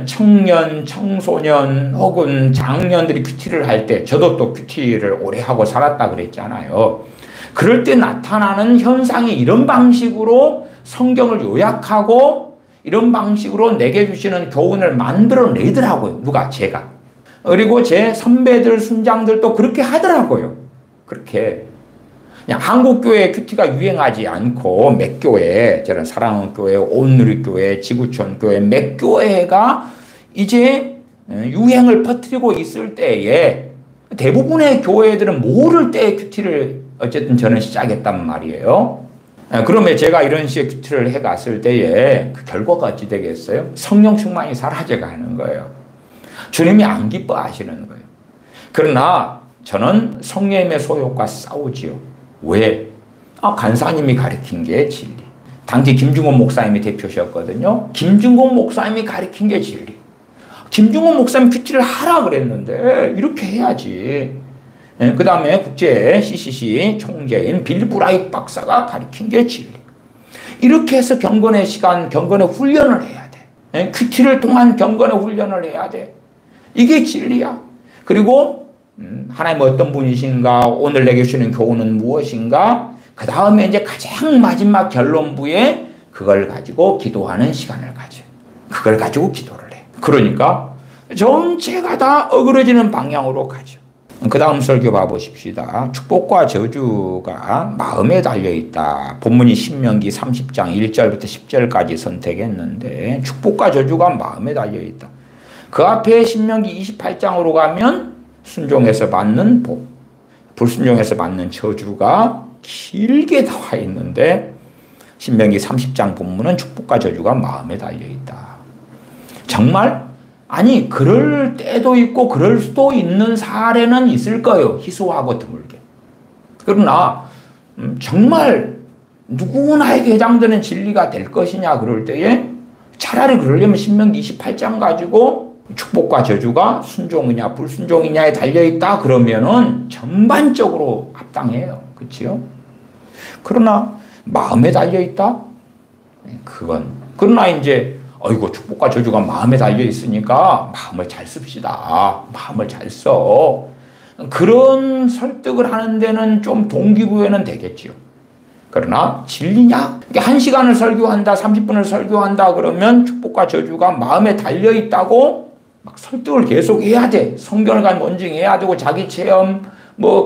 청년, 청소년 혹은 장년들이 큐티를 할 때 저도 또 큐티를 오래 하고 살았다 그랬잖아요. 그럴 때 나타나는 현상이 이런 방식으로 성경을 요약하고 이런 방식으로 내게 주시는 교훈을 만들어내더라고요. 누가? 제가. 그리고 제 선배들, 순장들도 그렇게 하더라고요. 그렇게 그냥 한국교회 큐티가 유행하지 않고 몇 교회, 저런 사랑교회, 온누리교회, 지구촌교회 몇 교회가 이제 유행을 퍼뜨리고 있을 때에 대부분의 교회들은 모를 때 큐티를 어쨌든 저는 시작했단 말이에요. 그러면 제가 이런 식의 큐티를 해갔을 때에 그 결과가 어찌 되겠어요? 성령 충만이 사라져가는 거예요. 주님이 안 기뻐하시는 거예요. 그러나 저는 성령님의 소욕과 싸우지요. 왜? 간사님이 가르친 게 진리. 당시 김중곤 목사님이 대표셨거든요. 김중곤 목사님이 가르친 게 진리. 김중곤 목사님 큐티를 하라 그랬는데 이렇게 해야지. 그 다음에 국제 CCC 총재인 빌 브라이트 박사가 가르친 게 진리. 이렇게 해서 경건의 시간, 경건의 훈련을 해야 돼. 큐티를 통한 경건의 훈련을 해야 돼. 이게 진리야. 그리고 하나님 어떤 분이신가, 오늘 내게 주시는 교훈은 무엇인가, 그 다음에 이제 가장 마지막 결론부에 그걸 가지고 기도하는 시간을 가져. 그걸 가지고 기도를 해. 그러니까 전체가 다 어그러지는 방향으로 가죠. 그 다음 설교 봐보십시다. 축복과 저주가 마음에 달려있다. 본문이 신명기 30장 1절부터 10절까지 선택했는데 축복과 저주가 마음에 달려있다. 그 앞에 신명기 28장으로 가면 순종해서 받는 복, 불순종해서 받는 저주가 길게 나와 있는데 신명기 30장 본문은 축복과 저주가 마음에 달려있다. 정말? 아니 그럴 때도 있고 그럴 수도 있는 사례는 있을 거예요. 희소하고 드물게. 그러나 정말 누구나에게 해당되는 진리가 될 것이냐 그럴 때에 차라리 그러려면 신명기 28장 가지고 축복과 저주가 순종이냐 불순종이냐에 달려있다 그러면은 전반적으로 합당해요. 그렇죠? 그러나 마음에 달려있다? 그건 그러나 이제 어이구 축복과 저주가 마음에 달려있으니까 마음을 잘 씁시다. 마음을 잘 써. 그런 설득을 하는 데는 좀 동기부여는 되겠죠. 그러나 진리냐? 1시간을 설교한다 30분을 설교한다 그러면 축복과 저주가 마음에 달려있다고 막 설득을 계속 해야 돼. 성경을 논증해야 되고 자기 체험,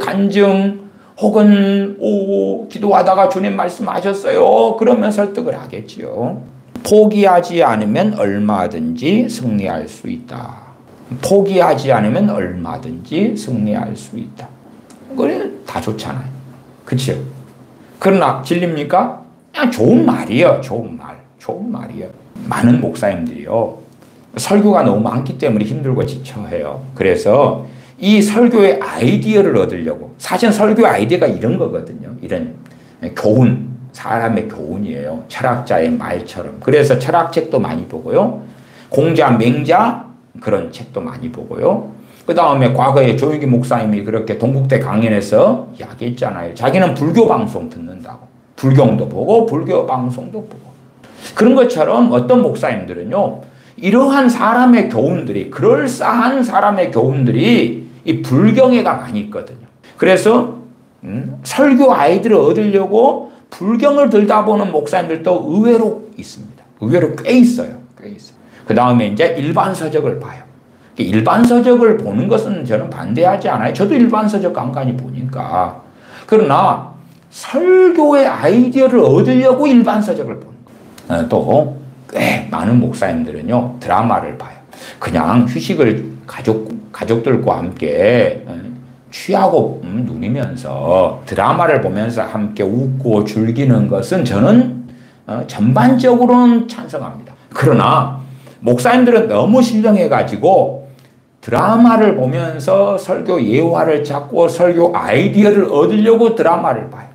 간증 혹은 기도하다가 주님 말씀하셨어요. 그러면 설득을 하겠지요. 포기하지 않으면 얼마든지 승리할 수 있다. 포기하지 않으면 얼마든지 승리할 수 있다. 그래, 다 좋잖아요. 그렇죠? 그러나 진리입니까? 그냥 좋은 말이에요. 좋은 말. 좋은 말이에요. 많은 목사님들이요. 설교가 너무 많기 때문에 힘들고 지쳐해요. 그래서 이 설교의 아이디어를 얻으려고, 사실 설교 아이디어가 이런 거거든요. 이런 교훈, 사람의 교훈이에요. 철학자의 말처럼. 그래서 철학책도 많이 보고요. 공자, 맹자 그런 책도 많이 보고요. 그 다음에 과거에 조용기 목사님이 그렇게 동국대 강연에서 이야기했잖아요. 자기는 불교 방송 듣는다고. 불경도 보고 불교 방송도 보고. 그런 것처럼 어떤 목사님들은요. 이러한 사람의 교훈들이, 그럴싸한 사람의 교훈들이 이 불경에가 많이 있거든요. 그래서 설교 아이디어를 얻으려고 불경을 들다 보는 목사님들도 의외로 있습니다. 의외로 꽤 있어요. 꽤 있어요. 그 다음에 이제 일반 서적을 봐요. 일반 서적을 보는 것은 저는 반대하지 않아요. 저도 일반 서적 간간히 보니까. 그러나 설교의 아이디어를 얻으려고 일반 서적을 보는 거예요. 또 꽤 많은 목사님들은요, 드라마를 봐요. 그냥 휴식을 가족들과 함께 취하고 누리면서 드라마를 보면서 함께 웃고 즐기는 것은 저는 전반적으로는 찬성합니다. 그러나 목사님들은 너무 신령해가지고 드라마를 보면서 설교 예화를 찾고 설교 아이디어를 얻으려고 드라마를 봐요.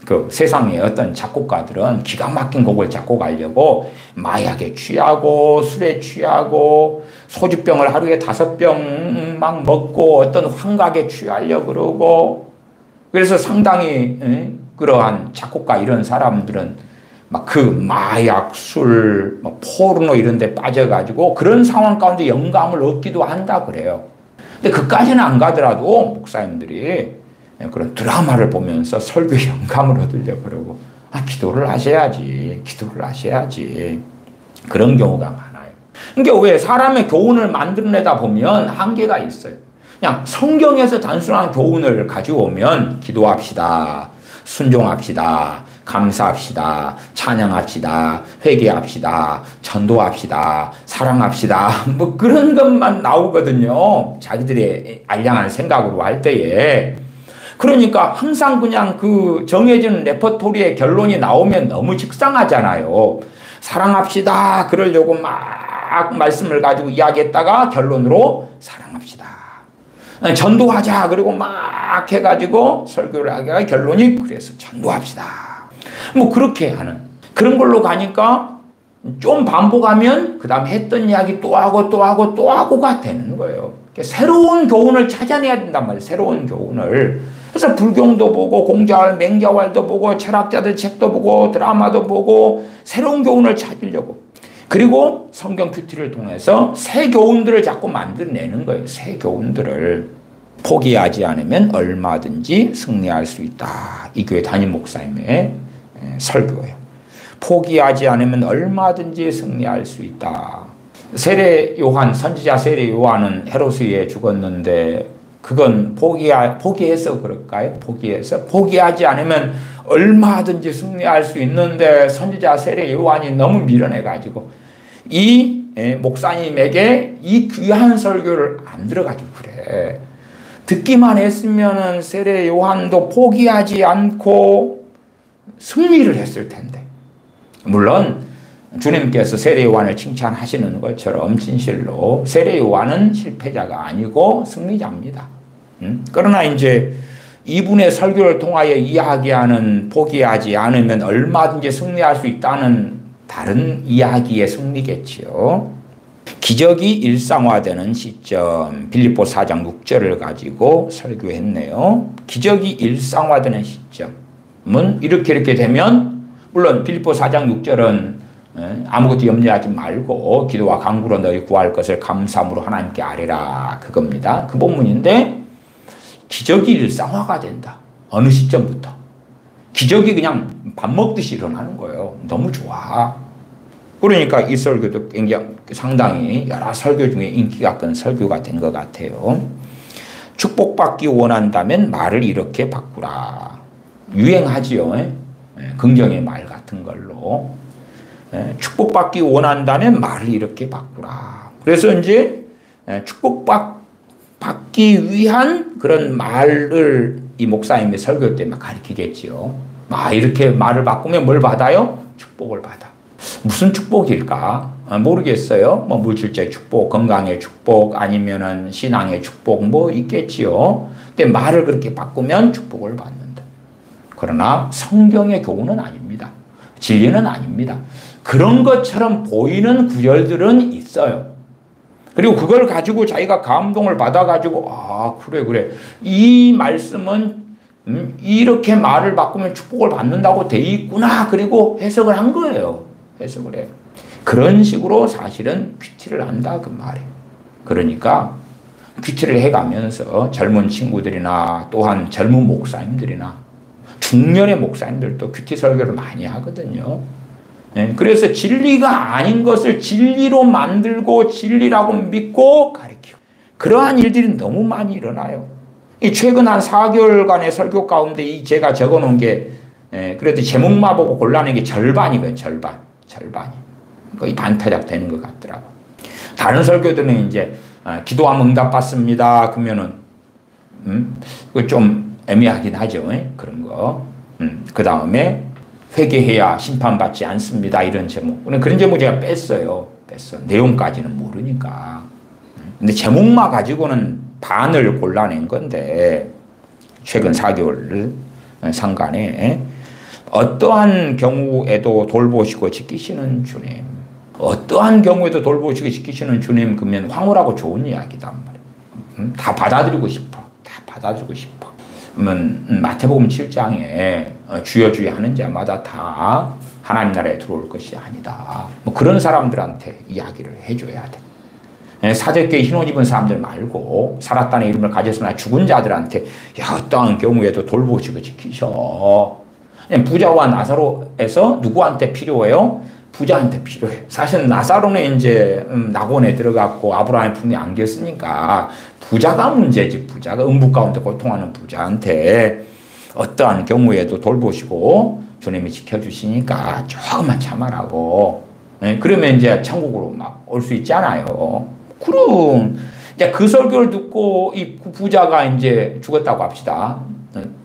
그 세상에 어떤 작곡가들은 기가 막힌 곡을 작곡하려고 마약에 취하고 술에 취하고 소주병을 하루에 5병 막 먹고 어떤 환각에 취하려고 그러고, 그래서 상당히 그러한 작곡가 이런 사람들은 막 그 마약, 술, 포르노 이런 데 빠져가지고 그런 상황 가운데 영감을 얻기도 한다 그래요. 근데 그까지는 안 가더라도 목사님들이 그런 드라마를 보면서 설교에 영감을 얻으려고 그러고, 기도를 하셔야지. 기도를 하셔야지. 그런 경우가 많아요. 그러니까 왜 사람의 교훈을 만들어내다 보면 한계가 있어요. 그냥 성경에서 단순한 교훈을 가져오면 기도합시다. 순종합시다. 감사합시다. 찬양합시다. 회개합시다. 전도합시다. 사랑합시다. 뭐 그런 것만 나오거든요. 자기들의 알량한 생각으로 할 때에. 그러니까 항상 그냥 그 정해진 레퍼토리의 결론이 나오면 너무 식상하잖아요. 사랑합시다. 그러려고 막 말씀을 가지고 이야기했다가 결론으로 사랑합시다. 전도하자. 그리고 막 해가지고 설교를 하기가 결론이 그래서 전도합시다. 뭐 그렇게 하는 그런 걸로 가니까 좀 반복하면 그 다음에 했던 이야기 또 하고 또 하고 또 하고가 되는 거예요. 새로운 교훈을 찾아내야 된단 말이에요. 새로운 교훈을. 그래서 불경도 보고 공자왈, 맹자왈도 보고 철학자들 책도 보고 드라마도 보고 새로운 교훈을 찾으려고. 그리고 성경 큐티를 통해서 새 교훈들을 자꾸 만들어내는 거예요. 새 교훈들을. 포기하지 않으면 얼마든지 승리할 수 있다. 이 교회 담임 목사님의 설교예요. 포기하지 않으면 얼마든지 승리할 수 있다. 세례 요한, 선지자 세례 요한은 헤로스에 죽었는데 그건 포기해서 그럴까요? 포기하지 않으면 얼마든지 승리할 수 있는데 선지자 세례 요한이 너무 밀어내가지고 이 목사님에게 이 귀한 설교를 안 들어가지고 그래. 듣기만 했으면은 세례 요한도 포기하지 않고 승리를 했을 텐데. 물론 주님께서 세례 요한을 칭찬하시는 것처럼 진실로 세례 요한은 실패자가 아니고 승리자입니다. 그러나 이제 이분의 설교를 통하여 이야기하는 포기하지 않으면 얼마든지 승리할 수 있다는 다른 이야기의 승리겠지요. 기적이 일상화되는 시점, 빌립보 4장 6절을 가지고 설교했네요. 기적이 일상화되는 시점은 이렇게 되면, 물론 빌립보 4장 6절은 아무것도 염려하지 말고 기도와 간구로 너희 구할 것을 감사함으로 하나님께 아뢰라, 그겁니다. 그 본문인데 기적이 일상화가 된다. 어느 시점부터. 기적이 그냥 밥 먹듯이 일어나는 거예요. 너무 좋아. 그러니까 이 설교도 굉장히 상당히 여러 설교 중에 인기가 큰 설교가 된 것 같아요. 축복받기 원한다면 말을 이렇게 바꾸라. 유행하지요. 긍정의 말 같은 걸로. 축복받기 원한다면 말을 이렇게 바꾸라. 그래서 이제 축복받기 위한 그런 말을 이 목사님이 설교 때 막 가르치겠지요. 이렇게 말을 바꾸면 뭘 받아요? 축복을 받아. 무슨 축복일까? 모르겠어요. 뭐 물질적 축복, 건강의 축복, 아니면은 신앙의 축복 뭐 있겠지요. 근데 말을 그렇게 바꾸면 축복을 받는다. 그러나 성경의 교훈은 아닙니다. 진리는 아닙니다. 그런 것처럼 보이는 구절들은 있어요. 그리고 그걸 가지고 자기가 감동을 받아가지고 그래 이 말씀은 이렇게 말을 바꾸면 축복을 받는다고 돼 있구나. 그리고 해석을 한 거예요. 해석을 해요. 그런 식으로 사실은 큐티를 한다 그 말이에요. 그러니까 큐티를 해가면서 젊은 친구들이나 또한 젊은 목사님들이나 중년의 목사님들도 큐티 설교를 많이 하거든요. 그래서 진리가 아닌 것을 진리로 만들고 진리라고 믿고 가르치고 그러한 일들이 너무 많이 일어나요. 최근 한 4개월간의 설교 가운데 제가 적어놓은 게 그래도 제목만 보고 골라낸 게 절반이거든요. 절반이. 거의 반타작 되는 것 같더라고. 다른 설교들은 이제 기도하면 응답받습니다. 그러면은 그 좀 애매하긴 하죠. 그런 거. 그 다음에 회개해야 심판받지 않습니다. 이런 제목. 그런 제목 제가 뺐어요. 내용까지는 모르니까. 근데 제목만 가지고는 반을 골라낸 건데 최근 4개월 상간에 어떠한 경우에도 돌보시고 지키시는 주님, 어떠한 경우에도 돌보시고 지키시는 주님 그러면 황홀하고 좋은 이야기단 말이에요. 다 받아들이고 싶어. 그러면 마태복음 7장에 주여 주여 하는 자마다 다 하나님 나라에 들어올 것이 아니다. 뭐 그런 사람들한테 이야기를 해줘야 돼. 사제교회 흰옷 입은 사람들 말고 살았다는 이름을 가졌으나 죽은 자들한테 어떠한 경우에도 돌보시고 지키셔. 부자와 나사로에서 누구한테 필요해요? 부자한테 필요해. 사실 나사로는 이제 낙원에 들어갔고 아브라함의 품에 안겼으니까 부자가 문제지. 부자가 음부 가운데 고통하는 부자한테 어떠한 경우에도 돌보시고 주님이 지켜주시니까 조금만 참아라고. 그러면 이제 천국으로 막 올 수 있잖아요. 그럼 이제 그 설교를 듣고 이 부자가 이제 죽었다고 합시다.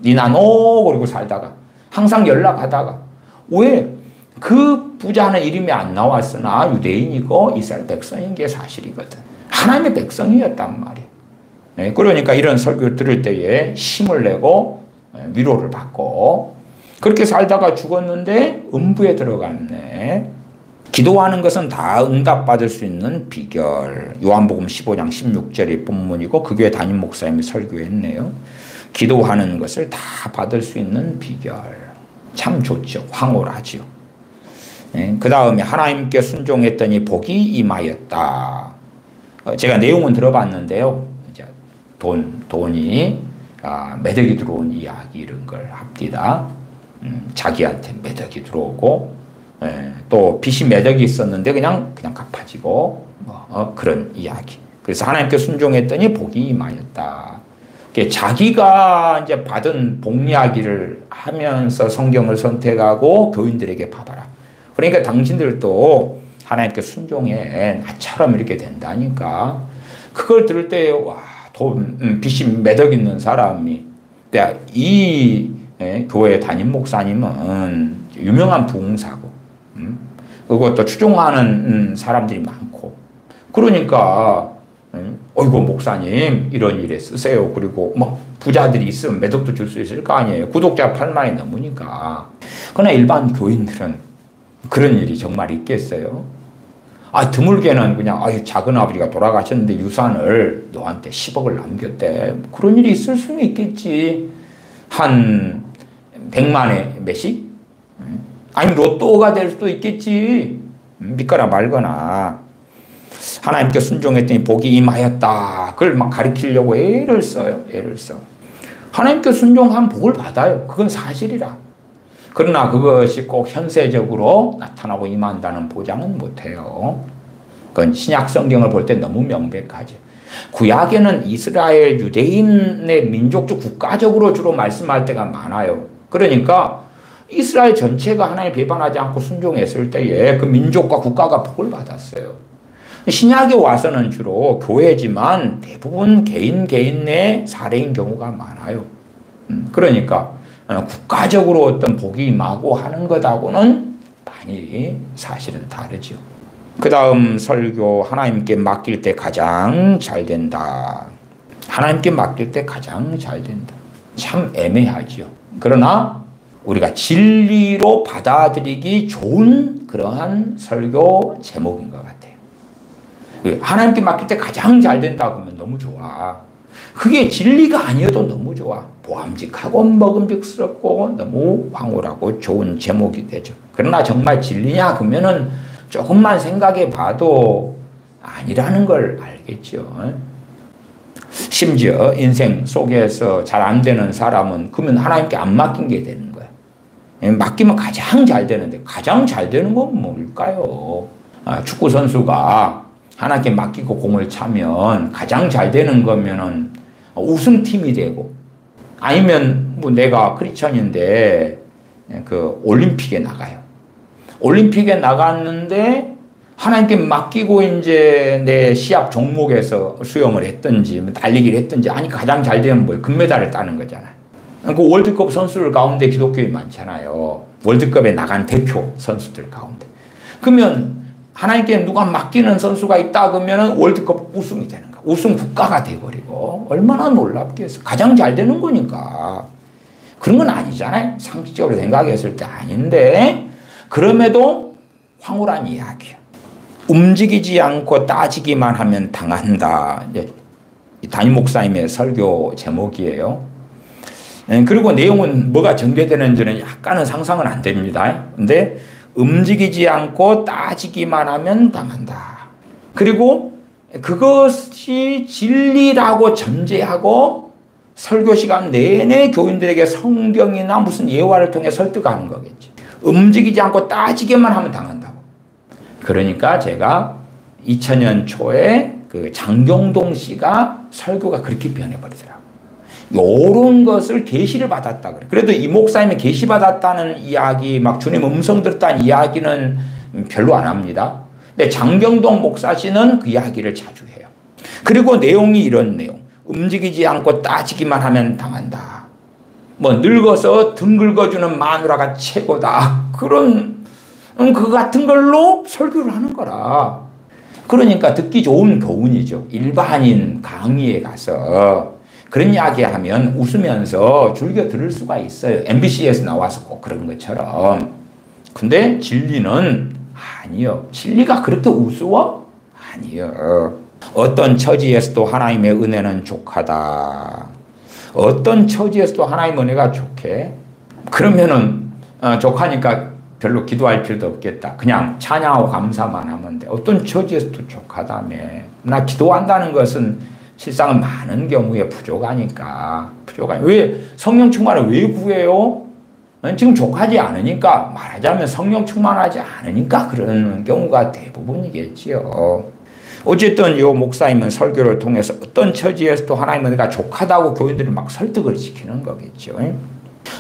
니나노 그러고 살다가 항상 연락하다가 왜? 그 부자는 이름이 안 나왔으나 유대인이고 이스라엘 백성인 게 사실이거든. 하나님의 백성이었단 말이에요. 그러니까 이런 설교 들을 때에 힘을 내고 위로를 받고 그렇게 살다가 죽었는데 음부에 들어갔네. 기도하는 것은 다 응답받을 수 있는 비결. 요한복음 15장 16절의 본문이고 그 교회 담임 목사님이 설교했네요. 기도하는 것을 다 받을 수 있는 비결. 참 좋죠. 황홀하죠. 그 다음에 하나님께 순종했더니 복이 임하였다. 제가 내용은 들어봤는데요. 돈이 매덕이 들어온 이야기 이런 걸 합디다. 자기한테 매덕이 들어오고 또 빚이 매덕이 있었는데 그냥 갚아지고 그런 이야기. 그래서 하나님께 순종했더니 복이 임하였다. 자기가 이제 받은 복 이야기를 하면서 성경을 선택하고 교인들에게 봐봐라. 그러니까 당신들도 하나님께 순종해. 나처럼 이렇게 된다니까. 그걸 들을 때, 빚이 매덕 있는 사람이, 이 교회 담임 목사님은 유명한 부흥사고, 그리고 또 추종하는 사람들이 많고, 그러니까, 어이구, 목사님, 이런 일에 쓰세요. 그리고 부자들이 있으면 매덕도 줄 수 있을 거 아니에요. 구독자 8만이 넘으니까. 그러나 일반 교인들은 그런 일이 정말 있겠어요? 드물게는 그냥, 작은 아버지가 돌아가셨는데 유산을 너한테 10억을 남겼대. 그런 일이 있을 수는 있겠지. 한 100만에 몇씩? 아니, 로또가 될 수도 있겠지. 믿거나 말거나. 하나님께 순종했더니 복이 임하였다. 그걸 막 가르치려고 애를 써요. 하나님께 순종하면 복을 받아요. 그건 사실이라. 그러나 그것이 꼭 현세적으로 나타나고 임한다는 보장은 못해요. 그건 신약 성경을 볼 때 너무 명백하죠. 구약에는 이스라엘 유대인의 민족적 국가적으로 주로 말씀할 때가 많아요. 그러니까 이스라엘 전체가 하나님 배반하지 않고 순종했을 때에 그 민족과 국가가 복을 받았어요. 신약에 와서는 주로 교회지만 대부분 개인 내 사례인 경우가 많아요. 그러니까 국가적으로 어떤 복이 임하고 하는 것하고는 많이 사실은 다르죠. 그 다음 설교, 하나님께 맡길 때 가장 잘 된다. 하나님께 맡길 때 가장 잘 된다. 참 애매하죠. 그러나 우리가 진리로 받아들이기 좋은 그러한 설교 제목인 것 같아요. 하나님께 맡길 때 가장 잘 된다고 하면 너무 좋아. 그게 진리가 아니어도 너무 좋아. 보암직하고 먹음직스럽고 너무 황홀하고 좋은 제목이 되죠. 그러나 정말 진리냐 그러면은 조금만 생각해 봐도 아니라는 걸 알겠죠. 심지어 인생 속에서 잘 안 되는 사람은 그러면 하나님께 안 맡긴 게 되는 거야. 맡기면 가장 잘 되는데 가장 잘 되는 건 뭘까요? 축구 선수가 하나님께 맡기고 공을 차면 가장 잘 되는 거면은 우승팀이 되고, 아니면 뭐 내가 크리스천인데 그 올림픽에 나가요. 올림픽에 나갔는데 하나님께 맡기고 이제 내 시합 종목에서 수영을 했든지 달리기를 했든지 아니 가장 잘 되면 뭐예요? 금메달을 따는 거잖아요. 그 월드컵 선수들 가운데 기독교인이 많잖아요. 월드컵에 나간 대표 선수들 가운데. 그러면 하나님께 누가 맡기는 선수가 있다 그러면 월드컵 우승이 되는 거야. 우승 국가가 돼버리고 얼마나 놀랍겠어. 가장 잘 되는 거니까. 그런 건 아니잖아요. 상식적으로 생각했을 때 아닌데 그럼에도 황홀한 이야기야. 움직이지 않고 따지기만 하면 당한다. 담임 목사님의 설교 제목이에요. 그리고 내용은 뭐가 전개되는지는 약간은 상상은 안 됩니다. 근데 움직이지 않고 따지기만 하면 당한다. 그리고 그것이 진리라고 전제하고 설교 시간 내내 교인들에게 성경이나 무슨 예화를 통해 설득하는 거겠지. 움직이지 않고 따지기만 하면 당한다고. 그러니까 제가 2000년 초에 그 장경동 씨가 설교가 그렇게 변해버리더라고요. 요런 것을 계시를 받았다 그래. 그래도 이 목사님이 계시 받았다는 이야기, 막 주님 음성 들었다는 이야기는 별로 안 합니다. 근데 장경동 목사씨는 그 이야기를 자주 해요. 그리고 내용이 이런 내용. 움직이지 않고 따지기만 하면 당한다. 뭐 늙어서 등 긁어주는 마누라가 최고다. 그런 그 같은 걸로 설교를 하는 거라. 그러니까 듣기 좋은 교훈이죠. 일반인 강의에 가서 그런 이야기 하면 웃으면서 즐겨 들을 수가 있어요. MBC에서 나와서 꼭 그런 것처럼. 근데 진리는 아니요. 진리가 그렇게 우스워? 아니요. 어떤 처지에서도 하나님의 은혜는 족하다. 어떤 처지에서도 하나님의 은혜가 족해? 그러면은 족하니까 별로 기도할 필요도 없겠다. 그냥 찬양하고 감사만 하면 돼. 어떤 처지에서도 족하다며. 나 기도한다는 것은 실상은 많은 경우에 부족하니까. 왜 성령 충만을 왜 구해요? 지금 족하지 않으니까, 말하자면 성령 충만하지 않으니까 그러는 경우가 대부분이겠지요. 어쨌든 이 목사님은 설교를 통해서 어떤 처지에서도 하나님은 내가 족하다고 교인들을 막 설득을 시키는 거겠죠.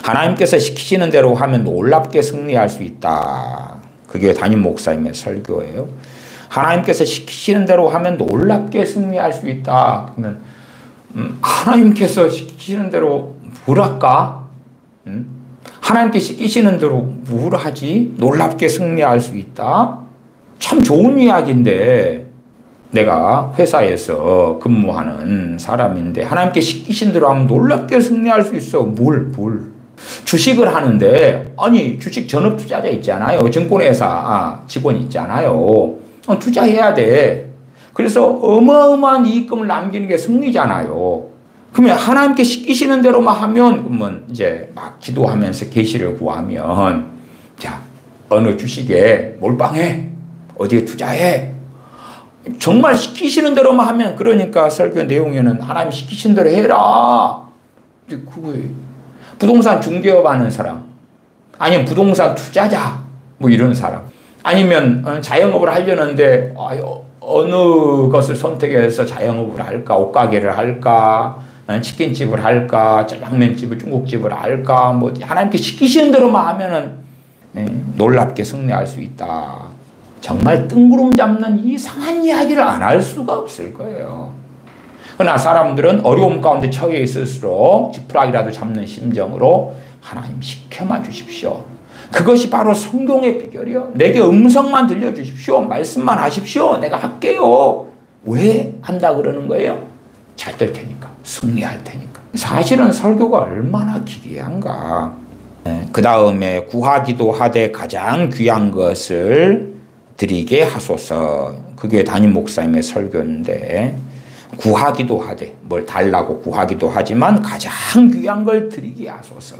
하나님께서 시키시는 대로 하면 놀랍게 승리할 수 있다. 그게 담임 목사님의 설교예요. 하나님께서 시키시는 대로 하면 놀랍게 승리할 수 있다. 그러면 하나님께서 시키시는 대로 뭘 할까? 하나님께 시키시는 대로 뭘 하지? 놀랍게 승리할 수 있다? 참 좋은 이야기인데 내가 회사에서 근무하는 사람인데 하나님께 시키신 대로 하면 놀랍게 승리할 수 있어. 뭘? 주식을 하는데 아니 주식 전업 투자자 있잖아요. 증권회사 직원 있잖아요. 투자해야 돼. 그래서 어마어마한 이익금을 남기는 게 승리잖아요. 그러면 하나님께 시키시는 대로만 하면 그러면 이제 막 기도하면서 계시를 구하면 자 어느 주식에 몰빵해 어디에 투자해 정말 시키시는 대로만 하면 그러니까 설교 내용에는 하나님 시키신 대로 해라. 그거에 부동산 중개업 하는 사람 아니면 부동산 투자자 뭐 이런 사람 아니면 자영업을 하려는데 어느 것을 선택해서 자영업을 할까 옷가게를 할까 치킨집을 할까 짜장면집을 중국집을 할까 뭐 하나님께 시키시는 대로만 하면은 놀랍게 승리할 수 있다. 정말 뜬구름 잡는 이상한 이야기를 안 할 수가 없을 거예요. 그러나 사람들은 어려움 가운데 처해 있을수록 지푸라기라도 잡는 심정으로 하나님 시켜만 주십시오. 그것이 바로 성경의 비결이요. 내게 음성만 들려주십시오. 말씀만 하십시오. 내가 할게요. 왜 한다 그러는 거예요? 잘 될 테니까. 승리할 테니까. 사실은 설교가 얼마나 기괴한가. 그 다음에 구하기도 하되 가장 귀한 것을 드리게 하소서. 그게 담임 목사님의 설교인데 구하기도 하되 뭘 달라고 구하기도 하지만 가장 귀한 걸 드리게 하소서.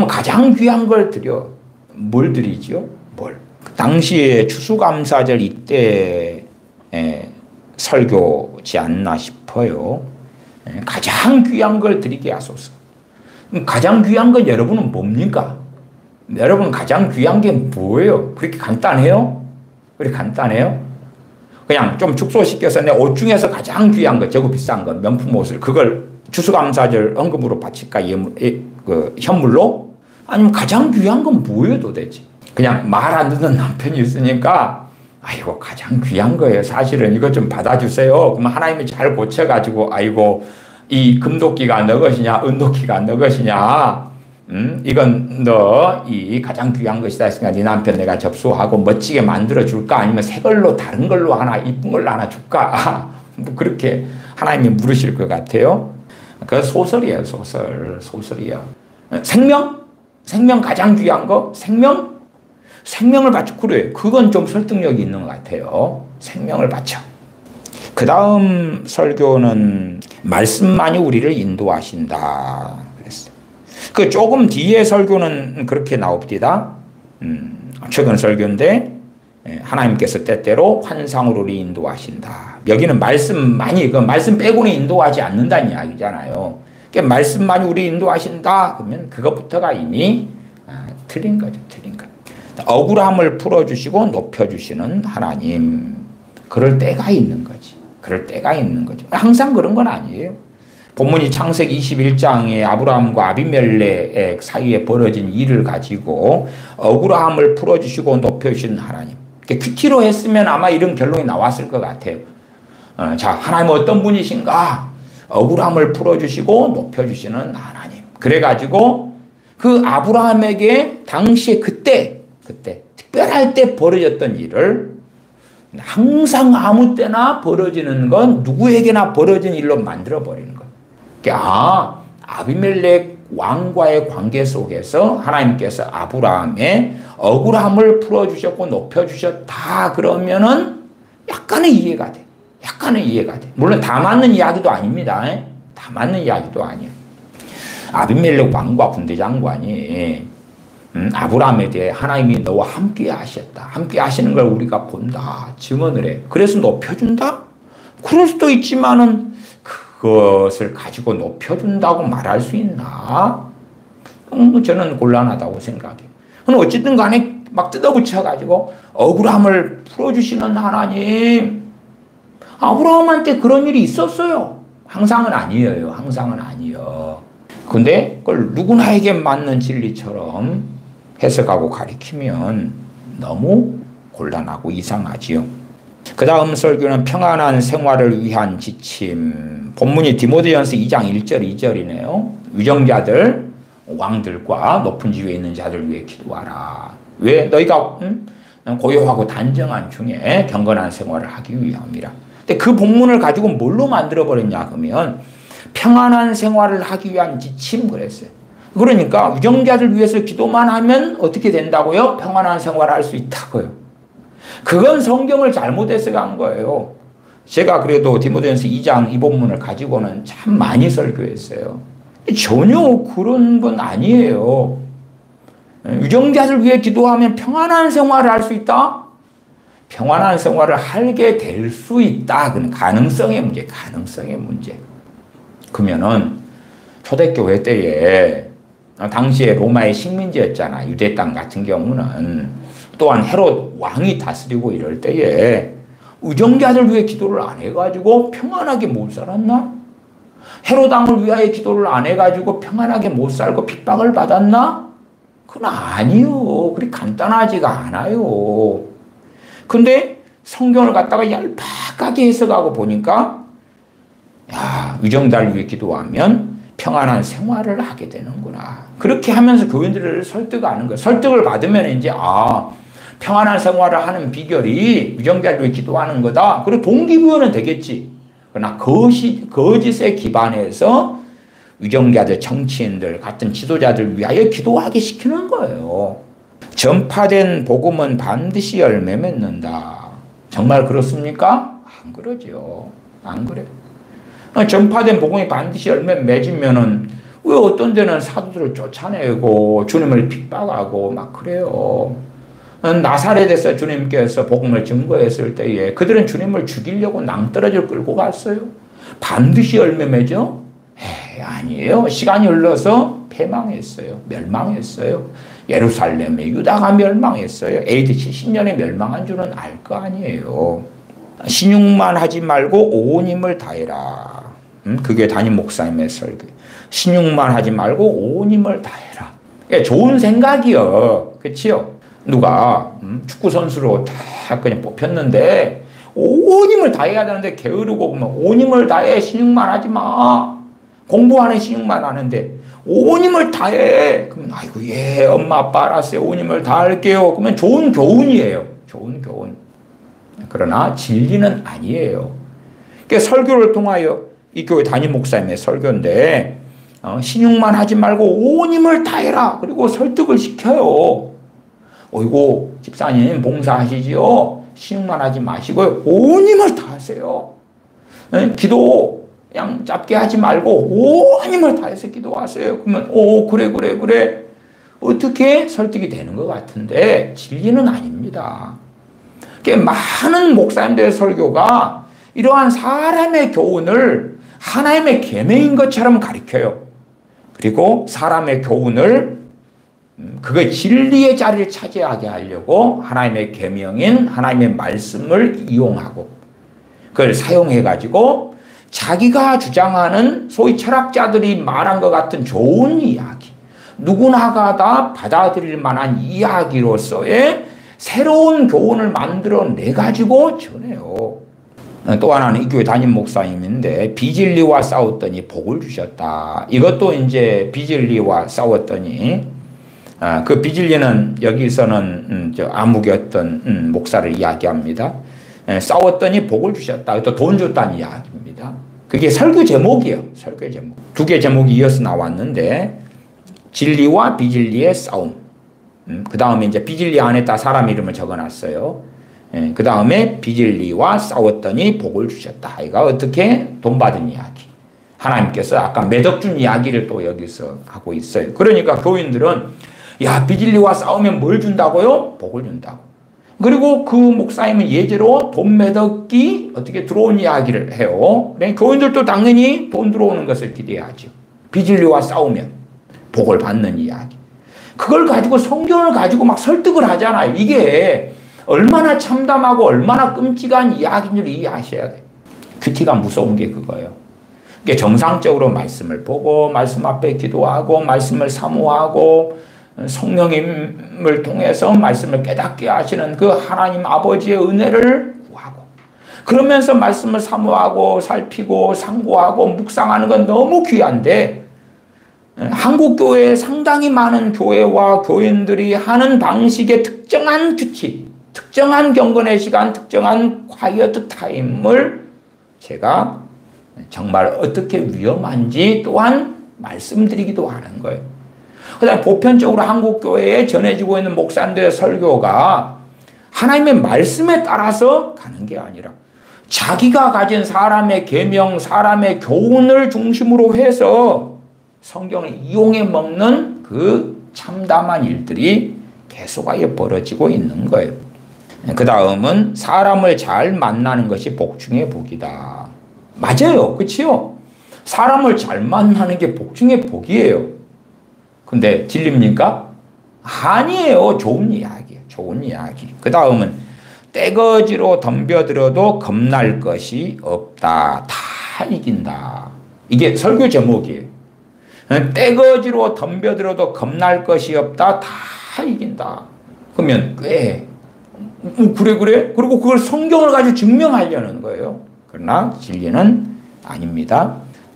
가장 귀한 걸 드려. 뭘 드리지요? 뭘? 당시에 추수감사절 이때 설교지 않나 싶어요. 가장 귀한 걸 드리게 하소서. 가장 귀한 건 여러분은 뭡니까? 여러분 가장 귀한 게 뭐예요? 그렇게 간단해요? 그렇게 간단해요? 그냥 좀 축소시켜서 내 옷 중에서 가장 귀한 거, 저거 비싼 거, 명품 옷을 그걸 추수감사절 헌금으로 바칠까? 현물로? 아니면 가장 귀한 건 뭐예요 도대체? 그냥 말 안 듣는 남편이 있으니까 아이고 가장 귀한 거예요. 사실은 이거 좀 받아주세요. 그러면 하나님이 잘 고쳐가지고 아이고 이 금도끼가 너 것이냐 은도끼가 너 것이냐 이건 너 이 가장 귀한 것이다 했으니까 네 남편 내가 접수하고 멋지게 만들어 줄까? 아니면 새 걸로 다른 걸로 하나 이쁜 걸로 하나 줄까? 뭐 그렇게 하나님이 물으실 것 같아요. 그 소설이에요. 소설이에요. 생명 가장 귀한 거? 생명을 바쳐. 그래. 그건 좀 설득력이 있는 것 같아요. 생명을 바쳐. 그 다음 설교는 말씀만이 우리를 인도하신다. 그랬어요. 그 조금 뒤에 설교는 그렇게 나옵니다. 최근 설교인데 하나님께서 때때로 환상으로 우리 인도하신다. 여기는 말씀만이 그 말씀 빼고는 인도하지 않는다는 이야기잖아요. 말씀만이 우리 인도하신다. 그러면 그것부터가 이미 틀린 거죠. 틀린 거. 억울함을 풀어주시고 높여주시는 하나님. 그럴 때가 있는 거지. 그럴 때가 있는 거죠. 항상 그런 건 아니에요. 본문이 창세기 21장에 아브라함과 아비멜렉 사이에 벌어진 일을 가지고 억울함을 풀어주시고 높여주시는 하나님. 큐티로 했으면 아마 이런 결론이 나왔을 것 같아요. 자, 하나님은 어떤 분이신가? 억울함을 풀어주시고 높여주시는 하나님. 그래가지고 그 아브라함에게 당시에 그때 특별할 때 벌어졌던 일을 항상 아무 때나 벌어지는 건 누구에게나 벌어진 일로 만들어버리는 것. 아비멜렉 왕과의 관계 속에서 하나님께서 아브라함의 억울함을 풀어주셨고 높여주셨다 그러면은 약간의 이해가 돼. 물론 다 맞는 이야기도 아닙니다. 다 맞는 이야기도 아니에요. 아비멜렉 왕과 군대 장관이 아브라함에 대해 하나님이 너와 함께 하셨다. 함께 하시는 걸 우리가 본다. 증언을 해. 그래서 높여준다? 그럴 수도 있지만은 그것을 가지고 높여준다고 말할 수 있나? 저는 곤란하다고 생각해요. 어쨌든 간에 막 뜯어붙여가지고 억울함을 풀어주시는 하나님. 아브라함한테 그런 일이 있었어요. 항상은 아니에요. 근데 그걸 누구나에게 맞는 진리처럼 해석하고 가리키면 너무 곤란하고 이상하지요. 그 다음 설교는 평안한 생활을 위한 지침. 본문이 디모데전서 2장 1절 2절이네요. 위정자들, 왕들과 높은 지위에 있는 자들 위해 기도하라. 왜? 너희가 고요하고 단정한 중에 경건한 생활을 하기 위함이라. 근데 그 본문을 가지고 뭘로 만들어버렸냐 그러면 평안한 생활을 하기 위한 지침 그랬어요. 그러니까 위정자들 위해서 기도만 하면 어떻게 된다고요? 평안한 생활을 할 수 있다고요. 그건 성경을 잘못 해석한 거예요. 제가 그래도 디모데전서 2장 이 본문을 가지고는 참 많이 설교했어요. 전혀 그런 건 아니에요. 위정자들 위해 기도하면 평안한 생활을 할 수 있다? 평안한 생활을 하게 될 수 있다. 그건 가능성의 문제. 그러면은 초대교회 때에 당시에 로마의 식민지였잖아. 유대 땅 같은 경우는 또한 헤롯 왕이 다스리고 이럴 때에 위정자들 위해 기도를 안 해가지고 평안하게 못 살았나? 헤롯 왕을 위하여 기도를 안 해가지고 평안하게 못 살고 핍박을 받았나? 그건 아니요. 그리 간단하지가 않아요. 근데 성경을 갖다가 얄팍하게 해석하고 보니까 야, 위정자를 위해 기도하면 평안한 생활을 하게 되는구나. 그렇게 하면서 교인들을 설득하는 거예요. 설득을 받으면 이제 평안한 생활을 하는 비결이 위정자를 위해 기도하는 거다. 그리고 동기부여는 되겠지. 그러나 거짓에 기반해서 위정자들, 정치인들 같은 지도자들 위하여 기도하게 시키는 거예요. 전파된 복음은 반드시 열매 맺는다. 정말 그렇습니까? 안 그러죠. 안 그래요. 전파된 복음이 반드시 열매 맺으면은 왜 어떤 데는 사도들을 쫓아내고 주님을 핍박하고 막 그래요. 나사렛에서 주님께서 복음을 증거했을 때에 그들은 주님을 죽이려고 낭떠러지를 끌고 갔어요. 반드시 열매 맺어? 아니에요. 시간이 흘러서 패망했어요. 멸망했어요. 예루살렘에 유다가 멸망했어요. AD 70년에 멸망한 줄은 알 거 아니에요. 신용만 하지 말고 온 힘을 다해라. 그게 담임 목사님의 설교. 신용만 하지 말고 온 힘을 다해라. 좋은 생각이요. 그치요? 누가 축구 선수로 다 그냥 뽑혔는데 온 힘을 다해야 되는데 게으르고 그러면 온 힘을 다해. 신용만 하지 마. 공부하는 신용만 하는데 온 힘을 다해. 그러면 아이고 예 엄마 아빠 알았어요. 온 힘을 다할게요. 그러면 좋은 교훈이에요. 좋은 교훈. 그러나 진리는 아니에요. 그러니까 설교를 통하여 이 교회 담임 목사님의 설교인데 신용만 하지 말고 온 힘을 다해라. 그리고 설득을 시켜요. 어이고 집사님 봉사하시지요. 신용만 하지 마시고요. 온 힘을 다하세요. 기도 그냥 짧게 하지 말고 온 힘을 다해서 기도하세요. 그러면 그래 어떻게 설득이 되는 것 같은데 진리는 아닙니다. 많은 목사님들의 설교가 이러한 사람의 교훈을 하나님의 계명인 것처럼 가르쳐요. 그리고 사람의 교훈을 그의 진리의 자리를 차지하게 하려고 하나님의 계명인 하나님의 말씀을 이용하고 그걸 사용해가지고 자기가 주장하는 소위 철학자들이 말한 것 같은 좋은 이야기, 누구나가 다 받아들일 만한 이야기로서의 새로운 교훈을 만들어내가지고 전해요. 또 하나는 이 교회 담임 목사님인데 비진리와 싸웠더니 복을 주셨다. 이것도 이제 비진리와 싸웠더니 그 비진리는 여기서는 아무개였던 목사를 이야기합니다. 싸웠더니 복을 주셨다. 또 돈 줬다는 이야기입니다. 그게 설교 제목이에요. 설교 제목. 두 개 제목이 이어서 나왔는데 진리와 비진리의 싸움. 그 다음에 이제 비진리 안에다 사람 이름을 적어놨어요. 그 다음에 비진리와 싸웠더니 복을 주셨다. 이가 어떻게 돈 받은 이야기. 하나님께서 아까 매덕 준 이야기를 또 여기서 하고 있어요. 그러니까 교인들은 야 비진리와 싸우면 뭘 준다고요? 복을 준다고. 그리고 그 목사님은 예제로 돈 매덕이 어떻게 들어온 이야기를 해요. 교인들도 당연히 돈 들어오는 것을 기대하죠. 비진리와 싸우면 복을 받는 이야기. 그걸 가지고 성경을 가지고 막 설득을 하잖아요. 이게 얼마나 참담하고 얼마나 끔찍한 이야기인지를 이해하셔야 돼요. 큐티가 무서운 게 그거예요. 이게 정상적으로 말씀을 보고 말씀 앞에 기도하고 말씀을 사모하고 성령님을 통해서 말씀을 깨닫게 하시는 그 하나님 아버지의 은혜를 구하고 그러면서 말씀을 사모하고 살피고 상고하고 묵상하는 건 너무 귀한데 한국 교회에 상당히 많은 교회와 교인들이 하는 방식의 특정한 규칙, 특정한 경건의 시간, 특정한 콰이어트 타임을 제가 정말 어떻게 위험한지 또한 말씀드리기도 하는 거예요. 그다음 보편적으로 한국 교회에 전해지고 있는 목사님들의 설교가 하나님의 말씀에 따라서 가는 게 아니라 자기가 가진 사람의 계명, 사람의 교훈을 중심으로 해서 성경을 이용해 먹는 그 참담한 일들이 계속하여 벌어지고 있는 거예요. 그 다음은 사람을 잘 만나는 것이 복 중의 복이다. 맞아요. 그치요? 사람을 잘 만나는 게 복 중의 복이에요. 근데 진리입니까? 아니에요. 좋은 이야기예요. 좋은 이야기. 그 다음은 떼거지로 덤벼들어도 겁날 것이 없다. 다 이긴다. 이게 설교 제목이에요. 떼거지로 덤벼들어도 겁날 것이 없다. 다 이긴다. 그러면 꽤 그래. 그리고 그걸 성경을 가지고 증명하려는 거예요. 그러나 진리는 아닙니다.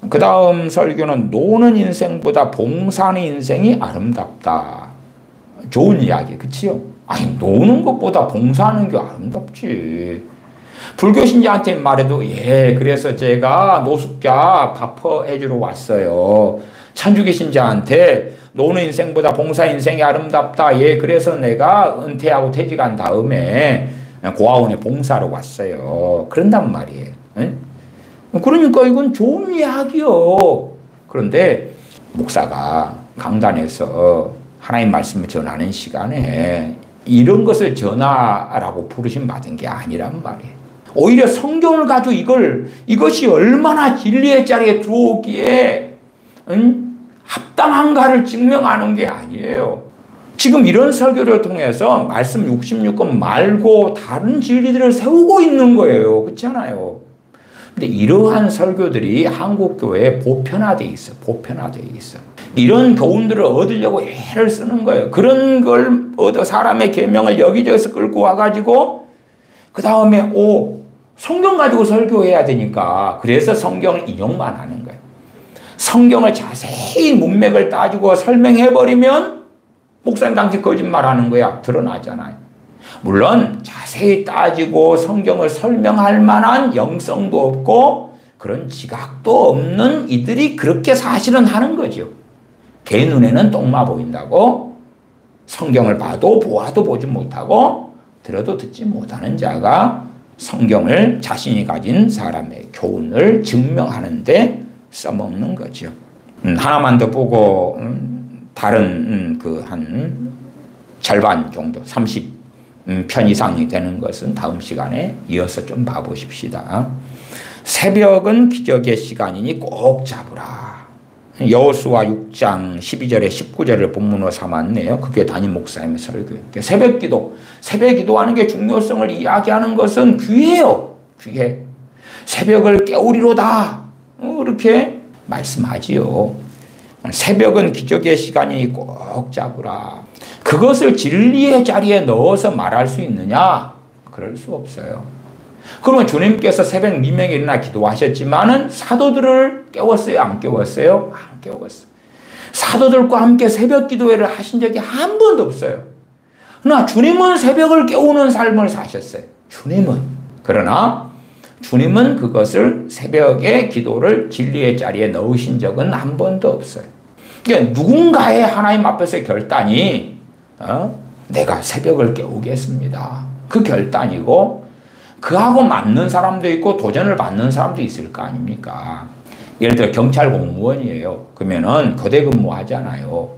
그 다음 설교는 노는 인생보다 봉사하는 인생이 아름답다. 좋은 이야기, 그치요? 아니, 노는 것보다 봉사하는 게 아름답지. 불교 신자한테 말해도, 예, 그래서 제가 노숙자 밥해주러 왔어요. 천주교 신자한테 노는 인생보다 봉사 인생이 아름답다. 예, 그래서 내가 은퇴하고 퇴직한 다음에 고아원에 봉사하러 왔어요. 그런단 말이에요. 응? 그러니까 이건 좋은 이야기요. 그런데 목사가 강단에서 하나님 말씀을 전하는 시간에 이런 것을 전하라고 부르심 받은 게 아니란 말이에요. 오히려 성경을 가지고 이것이 얼마나 진리의 자리에 들어오기에 합당한가를 증명하는 게 아니에요. 지금 이런 설교를 통해서 말씀 66권 말고 다른 진리들을 세우고 있는 거예요. 그렇잖아요. 근데 이러한 설교들이 한국교회에 보편화되어 있어. 보편화되어 있어. 이런 교훈들을 얻으려고 애를 쓰는 거예요. 그런 걸 얻어 사람의 계명을 여기저기서 끌고 와가지고 그 다음에 성경 가지고 설교해야 되니까 그래서 성경을 인용만 하는 거예요. 성경을 자세히 문맥을 따지고 설명해버리면 목사님 당신 거짓말하는 거야. 드러나잖아요. 물론 자세히 따지고 성경을 설명할 만한 영성도 없고 그런 지각도 없는 이들이 그렇게 사실은 하는 거죠. 개 눈에는 똥마 보인다고 성경을 봐도 보아도 보지 못하고 들어도 듣지 못하는 자가 성경을 자신이 가진 사람의 교훈을 증명하는 데 써먹는 거죠. 하나만 더 보고 다른 한 절반 정도 30편 이상이 되는 것은 다음 시간에 이어서 좀 봐보십시다. 새벽은 기적의 시간이니 꼭 잡으라. 여호수아 6장 12절에 19절을 본문으로 삼았네요. 그게 담임 목사님의 설교예요. 새벽 기도하는 게 중요성을 이야기하는 것은 귀해요. 귀해. 새벽을 깨우리로다. 이렇게 말씀하지요. 새벽은 기적의 시간이니 꼭 잡으라. 그것을 진리의 자리에 넣어서 말할 수 있느냐? 그럴 수 없어요. 그러면 주님께서 새벽 미명에 일어나 기도하셨지만은 사도들을 깨웠어요? 안 깨웠어요? 안 깨웠어요. 사도들과 함께 새벽 기도회를 하신 적이 한 번도 없어요. 그러나 주님은 새벽을 깨우는 삶을 사셨어요. 그러나 주님은 그것을 새벽의 기도를 진리의 자리에 넣으신 적은 한 번도 없어요. 그러니까 누군가의 하나님 앞에서의 결단이 내가 새벽을 깨우겠습니다. 그 결단이고 그하고 맞는 사람도 있고 도전을 받는 사람도 있을 거 아닙니까? 예를 들어 경찰 공무원이에요. 그러면은 교대 근무하잖아요.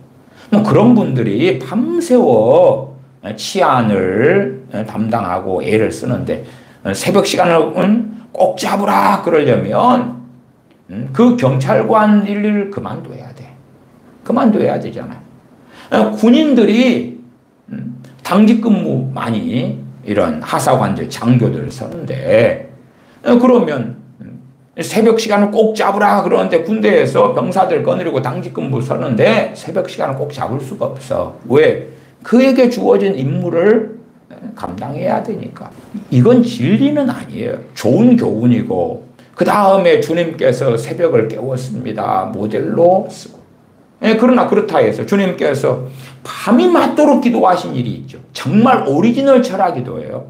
그런 분들이 밤새워 치안을 담당하고 애를 쓰는데 새벽 시간을 꼭 잡으라 그러려면 그 경찰관 일을 그만둬야 돼. 그만둬야 되잖아요. 군인들이 당직 근무 많이 이런 하사관들, 장교들 서는데 그러면 새벽 시간을 꼭 잡으라 그러는데 군대에서 병사들 거느리고 당직 근무 서는데 새벽 시간을 꼭 잡을 수가 없어. 왜? 그에게 주어진 임무를 감당해야 되니까. 이건 진리는 아니에요. 좋은 교훈이고 그 다음에 주님께서 새벽을 깨웠습니다. 모델로 쓰고. 그러나 그렇다 해서 주님께서 밤이 맞도록 기도하신 일이 있죠. 정말 오리지널 철학기도예요.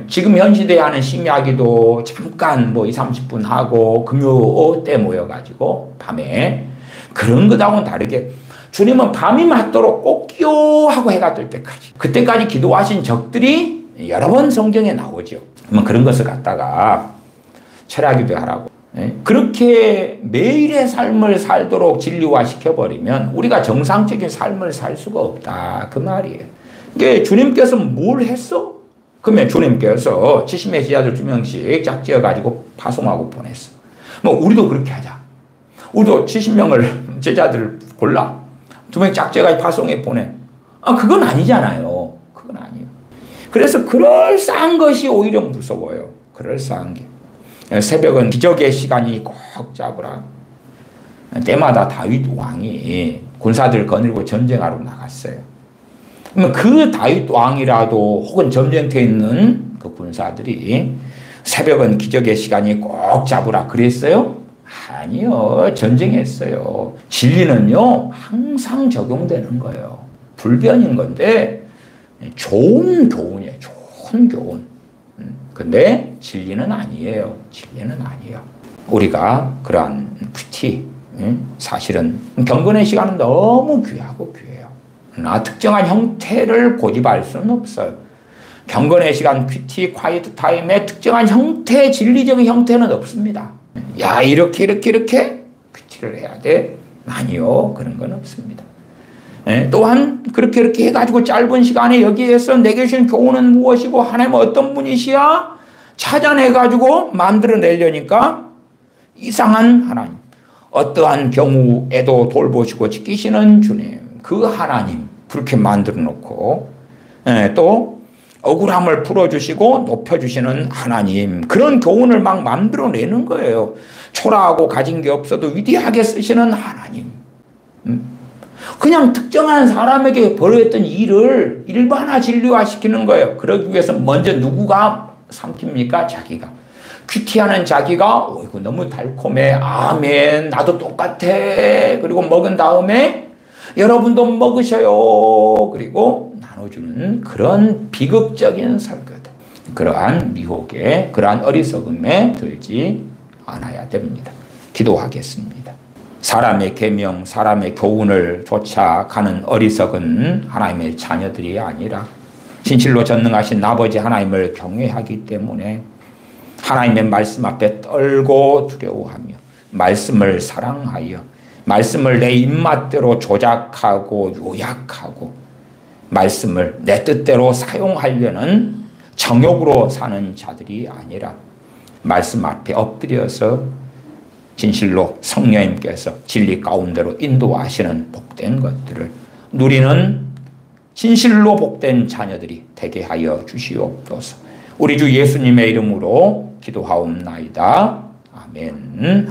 지금 현 시대에 하는 심야기도 잠깐 2, 30분 하고 금요 때 모여가지고 밤에 그런 것하고는 다르게 주님은 밤이 맞도록 꼭 기도하고 해가 뜰 때까지 그때까지 기도하신 적들이 여러 번 성경에 나오죠. 그런 것을 갖다가 철학기도 하라고 그렇게 매일의 삶을 살도록 진리화 시켜버리면 우리가 정상적인 삶을 살 수가 없다. 그 말이에요. 이게 주님께서 뭘 했어? 그러면 주님께서 70의 제자들 2명씩 짝지어가지고 파송하고 보냈어. 우리도 그렇게 하자. 우리도 70명을 제자들을 골라 2명 짝지어가지고 파송해 보내. 그건 아니잖아요. 그건 아니에요. 그래서 그럴싸한 것이 오히려 무서워요. 그럴싸한 게. 새벽은 기적의 시간이 꼭 잡으라. 때마다 다윗 왕이 군사들 거느리고 전쟁하러 나갔어요. 그러면 그 다윗 왕이라도 혹은 전쟁터에 있는 그 군사들이 새벽은 기적의 시간이 꼭 잡으라 그랬어요? 아니요. 전쟁했어요. 진리는요, 항상 적용되는 거예요. 불변인 건데, 좋은 교훈이에요. 좋은 교훈. 근데 진리는 아니에요. 진리는 아니에요. 우리가 그러한 큐티, 사실은 경건의 시간은 너무 귀하고 귀해요. 특정한 형태를 고집할 수는 없어요. 경건의 시간, 큐티, 콰이트 타임의 특정한 형태, 진리적인 형태는 없습니다. 야, 이렇게 큐티를 해야 돼? 아니요. 그런 건 없습니다. 또한 그렇게 해가지고 짧은 시간에 여기에서 내게 주신 교훈은 무엇이고 하나님은 어떤 분이시야? 찾아내가지고 만들어내려니까 이상한 하나님, 어떠한 경우에도 돌보시고 지키시는 주님, 그 하나님 그렇게 만들어 놓고 또 억울함을 풀어주시고 높여주시는 하나님, 그런 교훈을 막 만들어내는 거예요. 초라하고 가진 게 없어도 위대하게 쓰시는 하나님. 그냥 특정한 사람에게 벌어졌던 일을 일반화 진리화시키는 거예요. 그러기 위해서 먼저 누구가 삼킵니까? 자기가. 큐티하는 자기가 이거 너무 달콤해. 아멘. 나도 똑같아. 그리고 먹은 다음에 여러분도 먹으셔요. 그리고 나눠주는 그런 비극적인 설교들. 그러한 미혹에, 그러한 어리석음에 들지 않아야 됩니다. 기도하겠습니다. 사람의 계명, 사람의 교훈을 쫓아가는 어리석은 하나님의 자녀들이 아니라 진실로 전능하신 아버지 하나님을 경외하기 때문에 하나님의 말씀 앞에 떨고 두려워하며 말씀을 사랑하여 말씀을 내 입맛대로 조작하고 요약하고 말씀을 내 뜻대로 사용하려는 정욕으로 사는 자들이 아니라 말씀 앞에 엎드려서 진실로 성령님께서 진리 가운데로 인도하시는 복된 것들을 누리는 진실로 복된 자녀들이 되게 하여 주시옵소서. 우리 주 예수님의 이름으로 기도하옵나이다. 아멘.